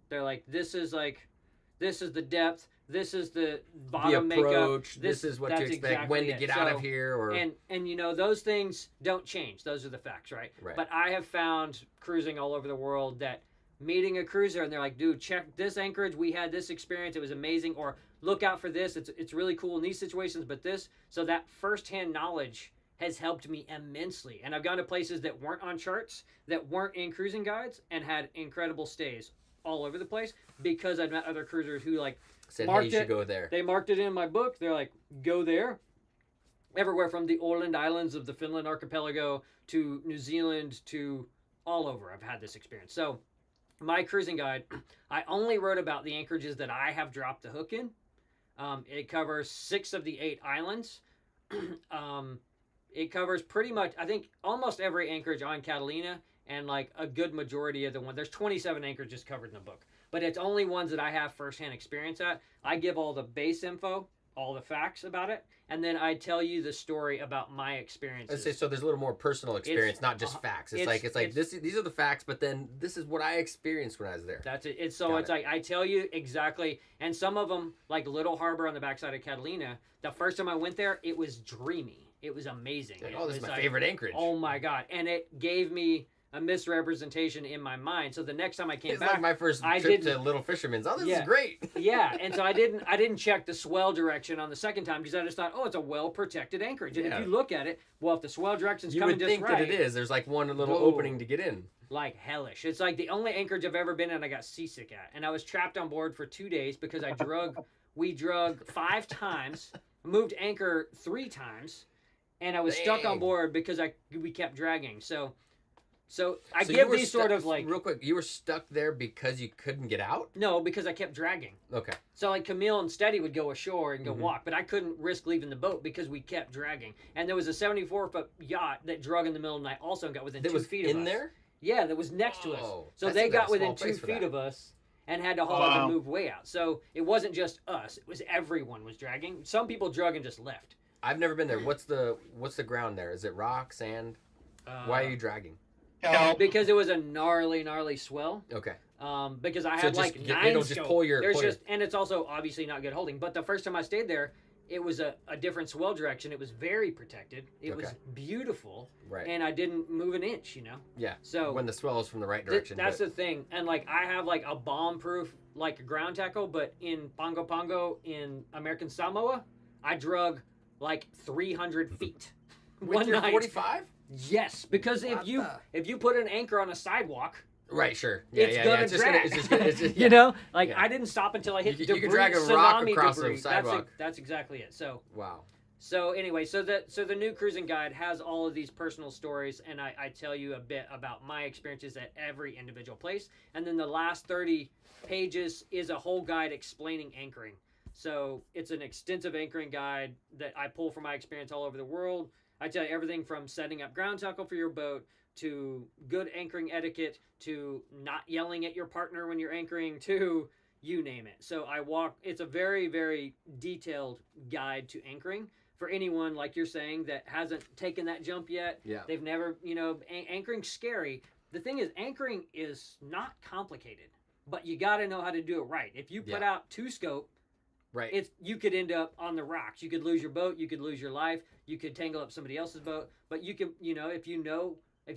They're like, this is the depth, this is the bottom the makeup. approach. This is what to that's expect. exactly When to it. get out So, of here, or and you know, those things don't change. Those are the facts, right? Right. But I have found cruising all over the world that meeting a cruiser and they're like, dude, check this anchorage. We had this experience. It was amazing. Or look out for this. It's really cool in these situations, but this. So that firsthand knowledge has helped me immensely. And I've gone to places that weren't on charts, that weren't in cruising guides, and had incredible stays all over the place because I've met other cruisers who like said, "Hey, marked you should it. go there." They marked it in my book. They're like, go there. Everywhere from the Åland Islands of the Finland archipelago to New Zealand to all over. I've had this experience. So my cruising guide, I only wrote about the anchorages that I have dropped the hook in. It covers 6 of the 8 islands. It covers pretty much, I think, almost every anchorage on Catalina and like a good majority of the ones. There's 27 anchorages covered in the book, but it's only ones that I have firsthand experience at. I give all the base info all the facts about it, and then I tell you the story about my experiences. Let's say so. There's a little more personal experience, not just facts. It's like these are the facts, but then this is what I experienced when I was there. That's it. It's like I tell you exactly, and some of them, like Little Harbor on the backside of Catalina. The first time I went there, it was dreamy. It was amazing. Like, it this is was my favorite anchorage. Oh my god! And it gave me a misrepresentation in my mind. So the next time I came back, like my first trip to Little Fisherman's. Oh, this is great. Yeah, and so I didn't check the swell direction on the second time because I just thought, oh, it's a well protected anchorage. And if you look at it, well, if the swell direction's coming just right, you would think that it is. There's like one little opening to get in. Like hellish. It's like the only anchorage I've ever been in I got seasick at, and I was trapped on board for 2 days because we drug 5 times, moved anchor 3 times, and I was stuck on board because we kept dragging. So I give these sort of like... Real quick, you were stuck there because you couldn't get out? No, because I kept dragging. Okay. So like Camille and Steady would go ashore and go walk, but I couldn't risk leaving the boat because we kept dragging. And there was a 74-foot yacht that drug in the middle of the night also and got within 2 feet of us. In there? Yeah, that was next to us. So they got within 2 feet of us and had to haul up and move way out. So it wasn't just us. It was everyone was dragging. Some people drug and just left. I've never been there. What's the ground there? Is it rock, sand? Why are you dragging? Because it was a gnarly swell. Okay. Because I had like 9 it'll just pull your... And it's also obviously not good holding. But the first time I stayed there, it was a different swell direction. It was very protected. It was beautiful. Right. And I didn't move an inch, Yeah. So when the swell is from the right direction. That's the thing. And like I have like a bomb-proof like ground tackle, but in Pongo Pongo in American Samoa, I drug like 300 feet. With your 45? Yes, because if you put an anchor on a sidewalk, right, sure, it's gonna drag. I didn't stop until I hit debris. You could drag a rock across debris. the sidewalk. That's exactly it. So wow. So anyway, so the new cruising guide has all of these personal stories, and I tell you a bit about my experiences at every individual place, and then the last 30 pages is a whole guide explaining anchoring. So it's an extensive anchoring guide that I pull from my experience all over the world. I tell you everything from setting up ground tackle for your boat to good anchoring etiquette to not yelling at your partner when you're anchoring to you name it. So it's a very, very detailed guide to anchoring for anyone, like you're saying, that hasn't taken that jump yet. Yeah. They've never, anchoring's scary. The thing is, anchoring is not complicated, but you got to know how to do it right. If you put out 2-scope, right, you could end up on the rocks. You could lose your boat. You could lose your life. You could tangle up somebody else's boat. But you can, if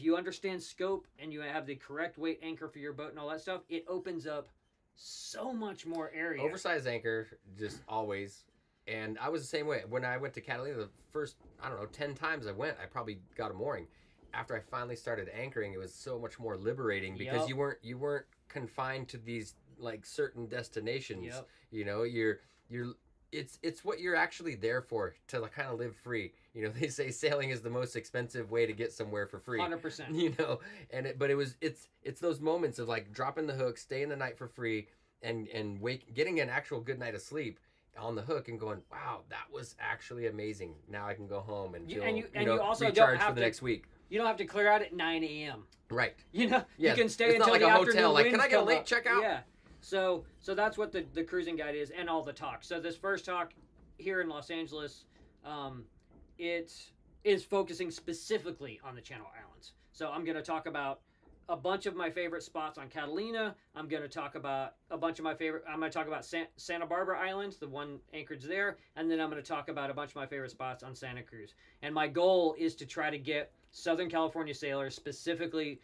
you understand scope and you have the correct weight anchor for your boat and all that stuff, it opens up so much more area. Oversized anchor, just always. And I was the same way. When I went to Catalina, the first, 10 times I went, I probably got a mooring. After I finally started anchoring, it was so much more liberating because you weren't confined to these like certain destinations. Yep. It's what you're actually there for, to like, kind of live free. They say sailing is the most expensive way to get somewhere for free. 100%. But it's those moments of like dropping the hook, staying the night for free, and getting an actual good night of sleep on the hook and going, wow, that was actually amazing. Now I can go home and feel you also recharged for the next week. You don't have to clear out at 9 a.m. Right. You can stay it's until not like the a afternoon hotel. Like, can I get a winds late checkout? Yeah. So that's what the cruising guide is, and all the talks. So this first talk here in Los Angeles, it is focusing specifically on the Channel Islands. So I'm going to talk about a bunch of my favorite spots on Catalina. I'm going to talk about I'm going to talk about Santa Barbara Island, the one anchorage there, and then I'm going to talk about a bunch of my favorite spots on Santa Cruz. And my goal is to try to get Southern California sailors, specifically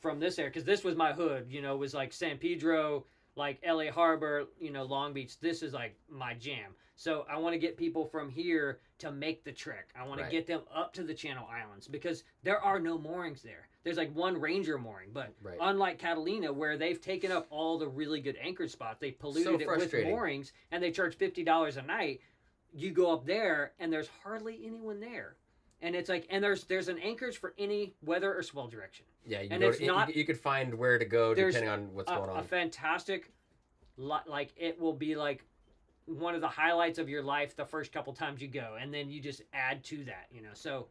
from this area, because this was my hood, was like San Pedro, like LA Harbor, Long Beach. This is like my jam. So I want to get people from here to make the trek. I want to get them up to the Channel Islands because there are no moorings there. There's like one Ranger mooring, but unlike Catalina, where they've taken up all the really good anchor spots, they polluted it with moorings, and they charge $50 a night. You go up there, and there's hardly anyone there. And it's like, and there's an anchorage for any weather or swell direction. Yeah, you could find where to go depending on what's going on. A fantastic, like it will be like one of the highlights of your life the first couple times you go, and then you just add to that, So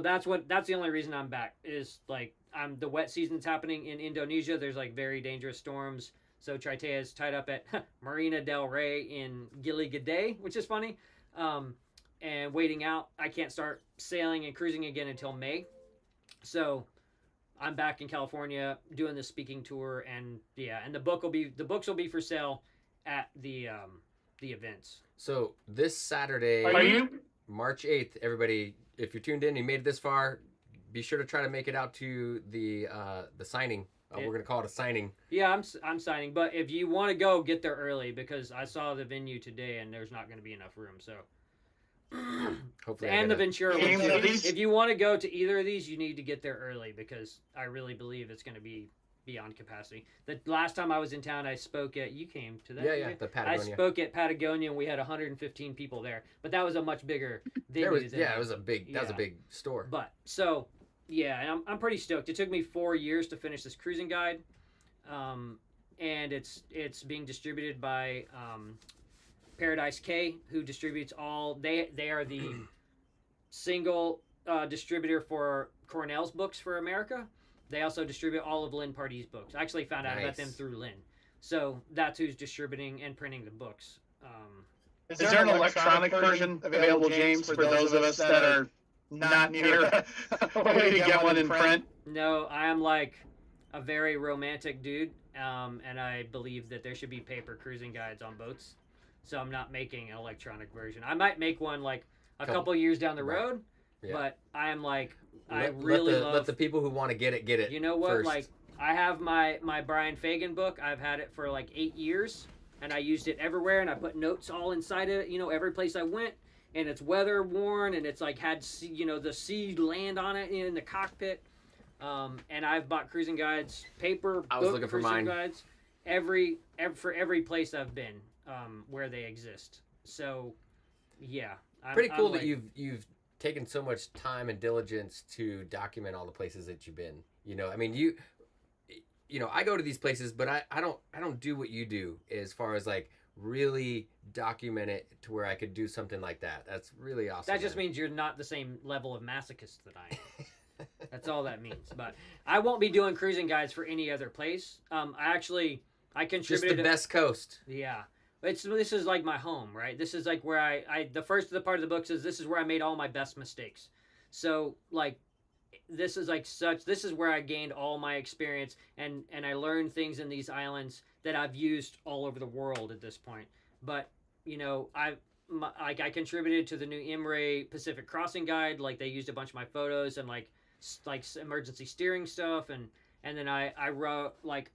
that's the only reason I'm back is like the wet season's happening in Indonesia. There's like very dangerous storms, So Tritea is tied up at Marina del Rey in Gili G'day, which is funny, and waiting out. I can't start sailing and cruising again until May. So I'm back in California doing the speaking tour, and and the books will be for sale at the events. So this Saturday, Are you? March 8th, everybody, if you're tuned in, you made it this far, be sure to try to make it out to the signing. We're gonna call it a signing. Yeah, I'm signing, but if you want to go, get there early because I saw the venue today and there's not going to be enough room. So, Hopefully, and the Ventura one James, too. at least- If you want to go to either of these, you need to get there early because I really believe it's going to be beyond capacity. The last time I was in town, I spoke at you came to that. Yeah, the Patagonia. I spoke at Patagonia and we had 115 people there, but that was a much bigger venue. It than was a big. That was a big store. But so yeah, and I'm pretty stoked. It took me 4 years to finish this cruising guide, and it's being distributed by Paradise K, who distributes all. They are the single distributor for Cornell's books for America. They also distribute all of Lynn Pardee's books. I actually found out about them through Lynn. So that's who's distributing and printing the books. Is there an electronic version available, James, for those of us that are not near a way to get one in print? No, I am like a very romantic dude, and I believe that there should be paper cruising guides on boats. So I'm not making an electronic version. I might make one like a couple years down the road, but I am like let the people who want to get it. You know what? First. Like I have my Brian Fagan book. I've had it for like 8 years, and I used it everywhere, and I put notes all inside of it. You know, every place I went, and it's weather worn, and it's like had the sea land on it in the cockpit. And I've bought cruising guides, paper. I was looking for mine. Guides, for every place I've been, where they exist. So, yeah. Pretty cool that you've taken so much time and diligence to document all the places that you've been. You know, I mean, you know, I go to these places, but I don't do what you do as far as like really document it to where I could do something like that. That's really awesome. That just means you're not the same level of masochist that I am. That's all that means. But I won't be doing cruising guides for any other place. I contributed. Just the best coast. Yeah. This is like my home, right? This is like where I the first part of the book says this is where I made all my best mistakes. So like this is where I gained all my experience and I learned things in these islands that I've used all over the world at this point. But, you know, I contributed to the new Imre Pacific Crossing Guide. Like they used a bunch of my photos and like emergency steering stuff, and then I wrote like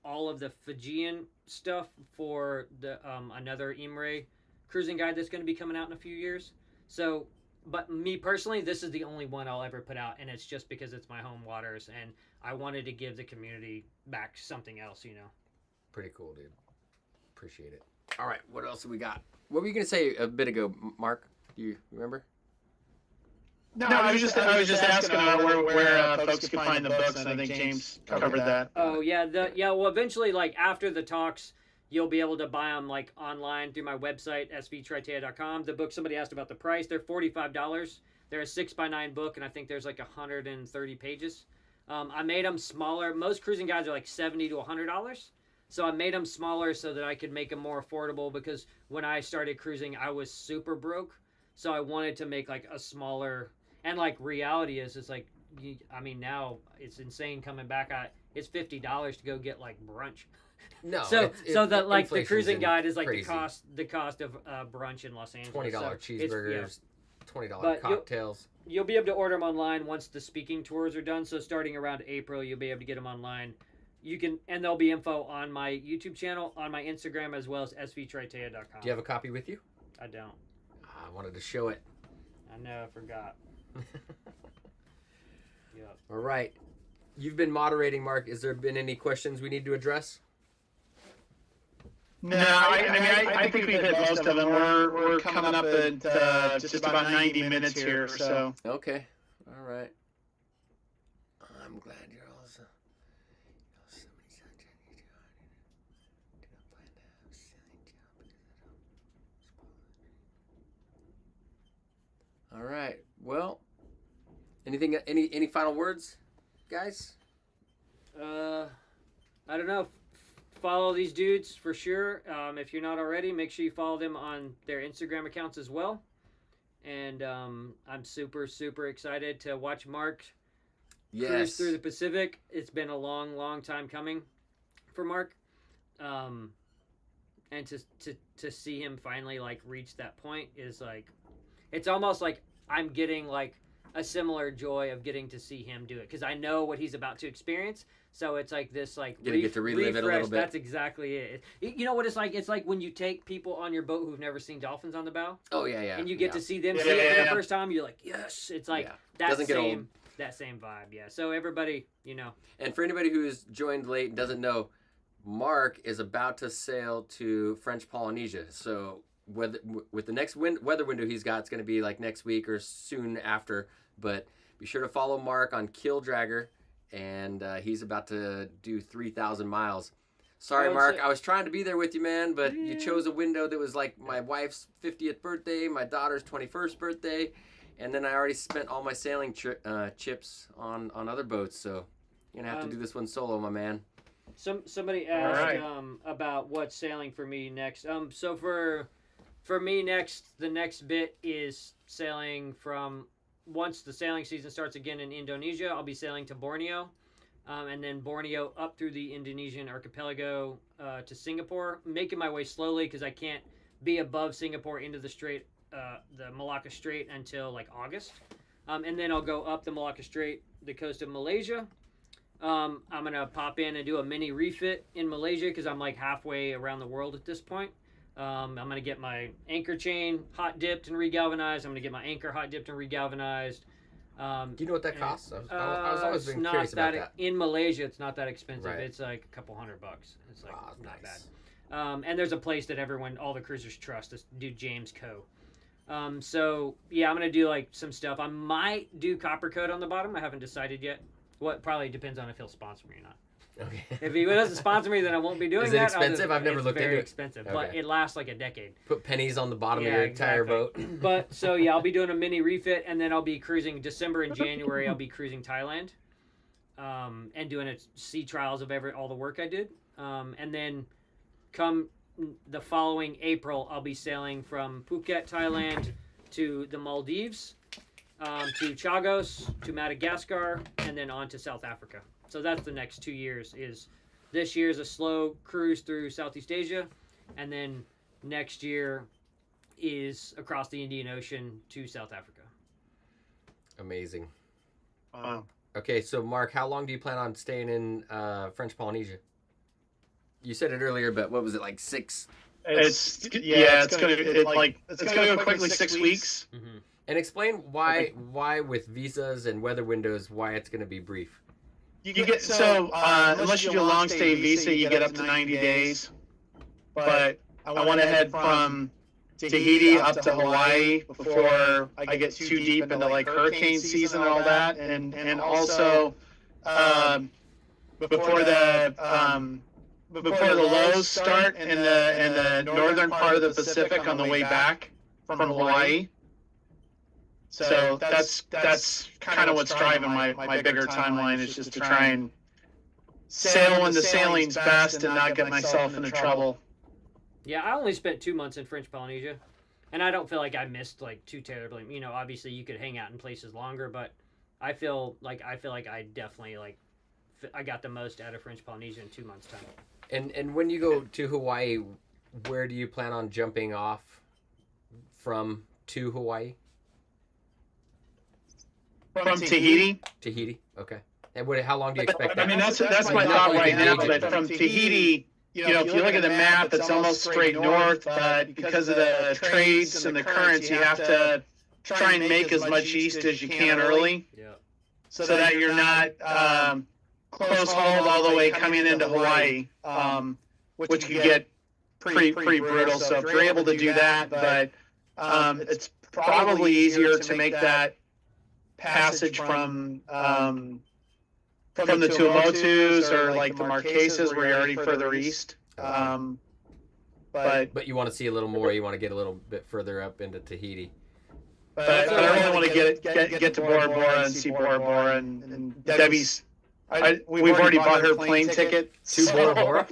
all of the Fijian stuff for the another Imre cruising guide that's going to be coming out in a few years. So, but me personally, this is the only one I'll ever put out, and it's just because it's my home waters, and I wanted to give the community back something else, you know. Pretty cool, dude. Appreciate it. All right, what else have we got? What were you going to say a bit ago, Mark? Do you remember? No, I was just asking where folks could find the books, and I think James covered that. Oh yeah, well eventually, like after the talks, you'll be able to buy them like online through my website svtritea.com. The book, somebody asked about the price. They're $45. They're a 6x9 book, and I think there's like 130 pages. I made them smaller. Most cruising guides are like $70 to $100. So I made them smaller so that I could make them more affordable, because when I started cruising, I was super broke. So I wanted to make like a smaller. And like reality is, it's like, I mean, now it's insane coming back. It's $50 to go get like brunch. No. So the cruising guide is like crazy. the cost of brunch in Los Angeles. $20 cheeseburgers, $20 But cocktails. You'll be able to order them online once the speaking tours are done. So starting around April, you'll be able to get them online. And there'll be info on my YouTube channel, on my Instagram, as well as svtritea.com. Do you have a copy with you? I don't. I wanted to show it. I know, I forgot. Yep. All right. You've been moderating, Mark. Has there been any questions we need to address? No, I think we've hit most of them. We're coming up at just about 90 minutes here, so. Okay. All right. I'm glad you're also. All right. Well, any final words, guys? I don't know. follow these dudes for sure. If you're not already, make sure you follow them on their Instagram accounts as well. And I'm super, super excited to watch Mark cruise through the Pacific. It's been a long, long time coming for Mark. And to see him finally like reach that point is like, it's almost like I'm getting like a similar joy of getting to see him do it, because I know what he's about to experience. So it's like this like get to relive it a little bit. That's exactly it. You know what it's like? It's like when you take people on your boat who've never seen dolphins on the bow. Oh yeah. And you get to see them see it for the first time. You're like, yes. It's like that same vibe. Yeah. So everybody, you know. And for anybody who's joined late and doesn't know, Mark is about to sail to French Polynesia. So with the next weather window he's got, it's going to be like next week or soon after. But be sure to follow Mark on Killdragger, and he's about to do 3,000 miles. Sorry, Mark, I was trying to be there with you, man, but you chose a window that was like my wife's 50th birthday, my daughter's 21st birthday, and then I already spent all my sailing chips on other boats, so you're going to have to do this one solo, my man. Somebody asked about what's sailing for me next. So for me next, the next bit is sailing from, once the sailing season starts again in Indonesia, I'll be sailing to Borneo, and then Borneo up through the Indonesian archipelago to Singapore, making my way slowly because I can't be above Singapore into the Strait, the Malacca Strait, until like August, and then I'll go up the Malacca Strait, the coast of Malaysia. I'm gonna pop in and do a mini refit in Malaysia because I'm like halfway around the world at this point. I'm going to get my anchor chain hot dipped and regalvanized. I'm going to get my anchor hot dipped and regalvanized. Do you know what that costs? I was always been curious about that. In Malaysia, it's not that expensive. Right. It's like a couple $100. It's like not bad. And there's a place that all the cruisers trust, this dude James Co. So yeah, I'm going to do like some stuff. I might do copper coat on the bottom. I haven't decided yet. What probably depends on if he'll sponsor me or not. Okay. If he doesn't sponsor me, then I won't be doing that. Is it expensive? I've never looked into it. It's very expensive, but it lasts like a decade. Put pennies on the bottom of your entire boat. But so yeah, I'll be doing a mini refit, and then I'll be cruising December and January. I'll be cruising Thailand, and doing sea trials of all the work I did. And then come the following April, I'll be sailing from Phuket, Thailand, to the Maldives, to Chagos, to Madagascar, and then on to South Africa. So that's the next 2 years. This year's a slow cruise through Southeast Asia, and then next year is across the Indian Ocean to South Africa. Amazing. Wow. Okay, so Mark, how long do you plan on staying in French Polynesia? You said it earlier, but what was it, like 6? It's gonna go quickly 6 weeks. Mm-hmm. And explain why with visas and weather windows, why it's going to be brief. You get unless you do a long stay visa, you get up to 90 days. But I want to head from Tahiti up to Hawaii before I get too deep into like hurricane season and all that, and also before the lows start in the northern part of the Pacific on the way back from Hawaii. So that's kind of what's driving my bigger timeline, is just to try and sail when the sailing's best and not get myself into trouble. Yeah, I only spent 2 months in French Polynesia, and I don't feel like I missed like too terribly. You know, obviously you could hang out in places longer, but I feel like I definitely I got the most out of French Polynesia in 2 months' time. And when you go to Hawaii, where do you plan on jumping off from to Hawaii? From Tahiti. Tahiti, okay. And how long do you expect that? I mean, that's my thought right now. But from Tahiti, you know, if you look at the map, it's almost straight north. But because of the trades and the currents, you have to try and make as much east as you can early, so that you're not close hauled all the way coming into Hawaii, which can get pretty brutal. So if you're able to do that, but it's probably easier to make that passage from the Tuamotus or like the Marquesas, where you're already further east. But you want to see a little more. You want to get a little bit further up into Tahiti. But I really want to get to Bora Bora and see Bora Bora, and Debbie's. We've already bought her plane ticket to Bora Bora.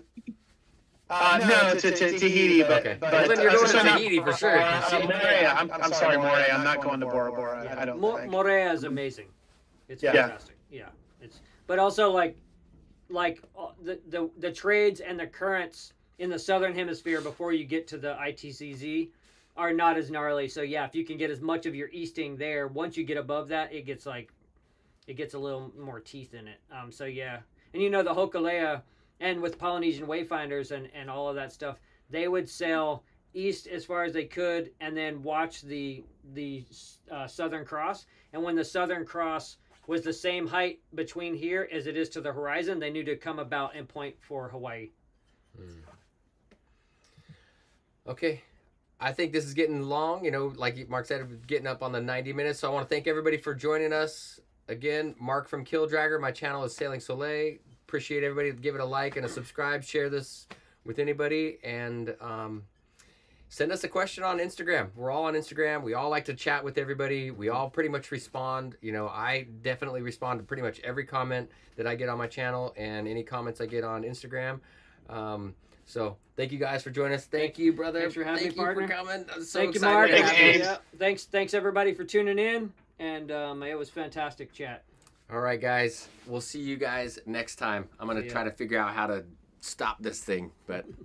No, to Tahiti, but Okay. but Well, then you're going to so not- Tahiti for sure. Morea. I'm sorry, Morea. I'm not going to Bora Bora. I don't think. Morea is amazing. It's Yeah. fantastic. Yeah. It's but also like the trades and the currents in the southern hemisphere before you get to the ITCZ are not as gnarly. So yeah, if you can get as much of your easting there, once you get above that, it gets a little more teeth in it. So yeah, and you know the Hokulea, and with Polynesian Wayfinders and all of that stuff, they would sail east as far as they could, and then watch the Southern Cross. And when the Southern Cross was the same height between here as it is to the horizon, they knew to come about and point for Hawaii. Okay. I think this is getting long. You know, like Mark said, we're getting up on the 90 minutes. So I want to thank everybody for joining us. Again, Mark from Killdragger. My channel is Sailing Soleil. Appreciate everybody. Give it a like and a subscribe. Share this with anybody. And send us a question on Instagram. We're all on Instagram. We all like to chat with everybody. We all pretty much respond. You know, I definitely respond to pretty much every comment that I get on my channel and any comments I get on Instagram. So thank you guys for joining us. Thank you, brother. Thanks for having me, partner. Thank you for coming. I'm so Thank you, excited Mark. to have you. Thanks, Yeah. Thanks everybody for tuning in, and it was fantastic chat. All right, guys. We'll see you guys next time. I'm going to See ya. try to figure out how to stop this thing, but